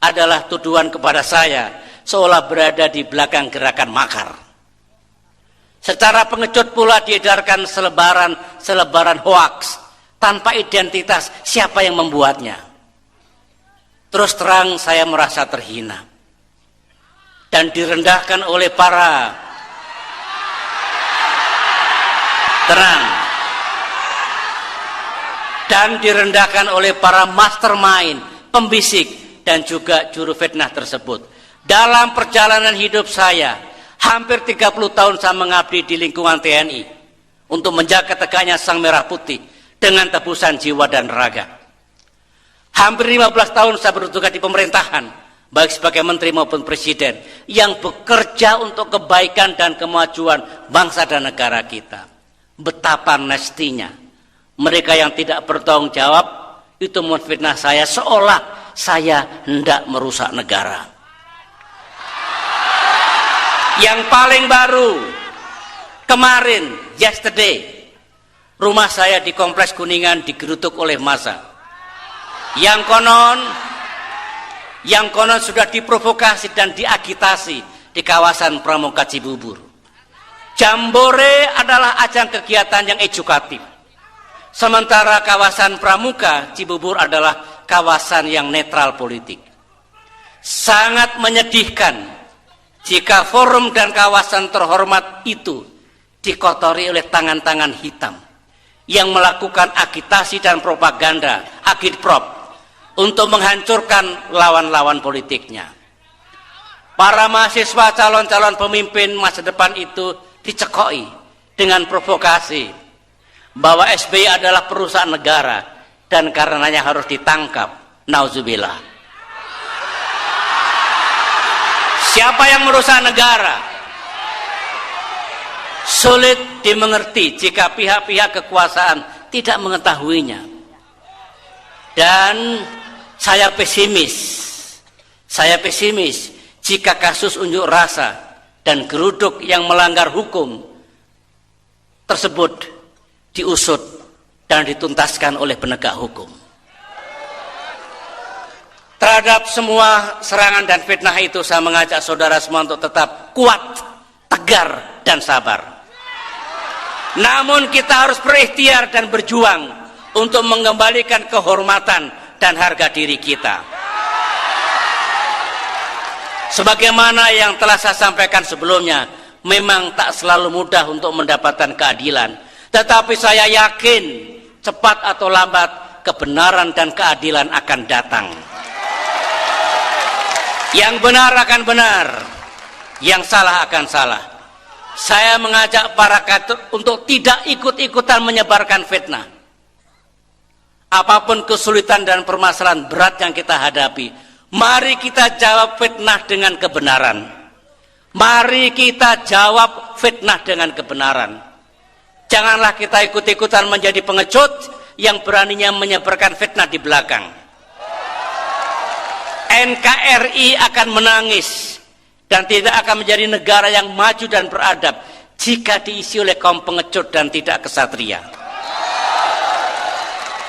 adalah tuduhan kepada saya seolah berada di belakang gerakan makar. Secara pengecut pula diedarkan selebaran hoaks tanpa identitas siapa yang membuatnya. Terus terang saya merasa terhina dan direndahkan oleh para mastermind, pembisik dan juga juru fitnah tersebut. Dalam perjalanan hidup saya, hampir 30 tahun saya mengabdi di lingkungan TNI untuk menjaga tegaknya Sang Merah Putih dengan tebusan jiwa dan raga. Hampir 15 tahun saya bertugas di pemerintahan, baik sebagai menteri maupun presiden, yang bekerja untuk kebaikan dan kemajuan bangsa dan negara kita. Betapa mestinya mereka yang tidak bertanggung jawab itu memfitnah saya seolah saya hendak merusak negara. Yang paling baru, Kemarin, yesterday, rumah saya di Kompleks Kuningan digeruduk oleh massa. Yang konon sudah diprovokasi dan diagitasi di kawasan Pramuka Cibubur. Jambore adalah ajang kegiatan yang edukatif. Sementara kawasan Pramuka Cibubur adalah kawasan yang netral politik. Sangat menyedihkan jika forum dan kawasan terhormat itu dikotori oleh tangan-tangan hitam yang melakukan agitasi dan propaganda, agitprop, untuk menghancurkan lawan-lawan politiknya. Para mahasiswa calon-calon pemimpin masa depan itu dicekoi dengan provokasi bahwa SBY adalah perusahaan negara dan karenanya harus ditangkap. Nauzubillah. Siapa yang merusak negara? Sulit dimengerti jika pihak-pihak kekuasaan tidak mengetahuinya. Dan saya pesimis jika kasus unjuk rasa dan geruduk yang melanggar hukum tersebut diusut dan dituntaskan oleh penegak hukum. Terhadap semua serangan dan fitnah itu, saya mengajak saudara semua untuk tetap kuat, tegar, dan sabar. Namun kita harus berikhtiar dan berjuang untuk mengembalikan kehormatan dan harga diri kita. Sebagaimana yang telah saya sampaikan sebelumnya, memang tak selalu mudah untuk mendapatkan keadilan. Tetapi saya yakin cepat atau lambat kebenaran dan keadilan akan datang. Yang benar akan benar, yang salah akan salah. Saya mengajak para kader untuk tidak ikut-ikutan menyebarkan fitnah. Apapun kesulitan dan permasalahan berat yang kita hadapi, mari kita jawab fitnah dengan kebenaran. Mari kita jawab fitnah dengan kebenaran. Janganlah kita ikut-ikutan menjadi pengecut yang beraninya menyebarkan fitnah di belakang. NKRI akan menangis dan tidak akan menjadi negara yang maju dan beradab jika diisi oleh kaum pengecut dan tidak kesatria.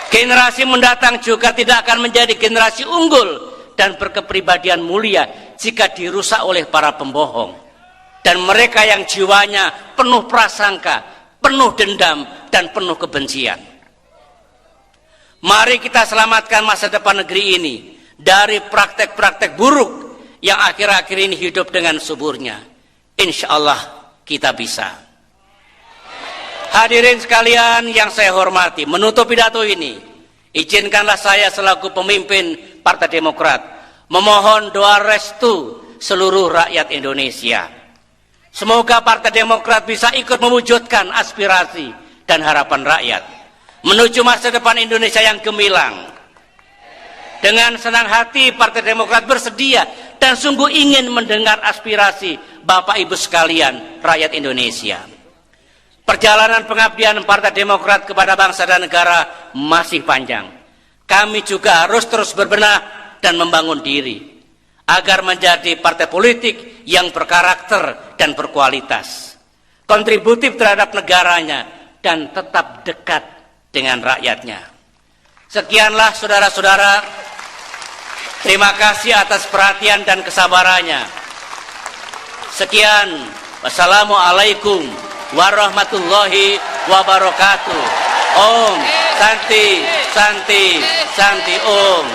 Generasi mendatang juga tidak akan menjadi generasi unggul dan berkepribadian mulia jika dirusak oleh para pembohong dan mereka yang jiwanya penuh prasangka, penuh dendam, dan penuh kebencian. Mari kita selamatkan masa depan negeri ini dari praktek-praktek buruk yang akhir-akhir ini hidup dengan suburnya. Insya Allah kita bisa. Hadirin sekalian yang saya hormati, menutup pidato ini, izinkanlah saya selaku pemimpin Partai Demokrat memohon doa restu seluruh rakyat Indonesia. Semoga Partai Demokrat bisa ikut mewujudkan aspirasi dan harapan rakyat menuju masa depan Indonesia yang gemilang. Dengan senang hati Partai Demokrat bersedia dan sungguh ingin mendengar aspirasi Bapak Ibu sekalian rakyat Indonesia. Perjalanan pengabdian Partai Demokrat kepada bangsa dan negara masih panjang. Kami juga harus terus berbenah dan membangun diri agar menjadi partai politik yang berkarakter dan berkualitas, kontributif terhadap negaranya, dan tetap dekat dengan rakyatnya. Sekianlah saudara-saudara, terima kasih atas perhatian dan kesabarannya. Sekian, wassalamualaikum warahmatullahi wabarakatuh. Om Santi Santi Santi Om.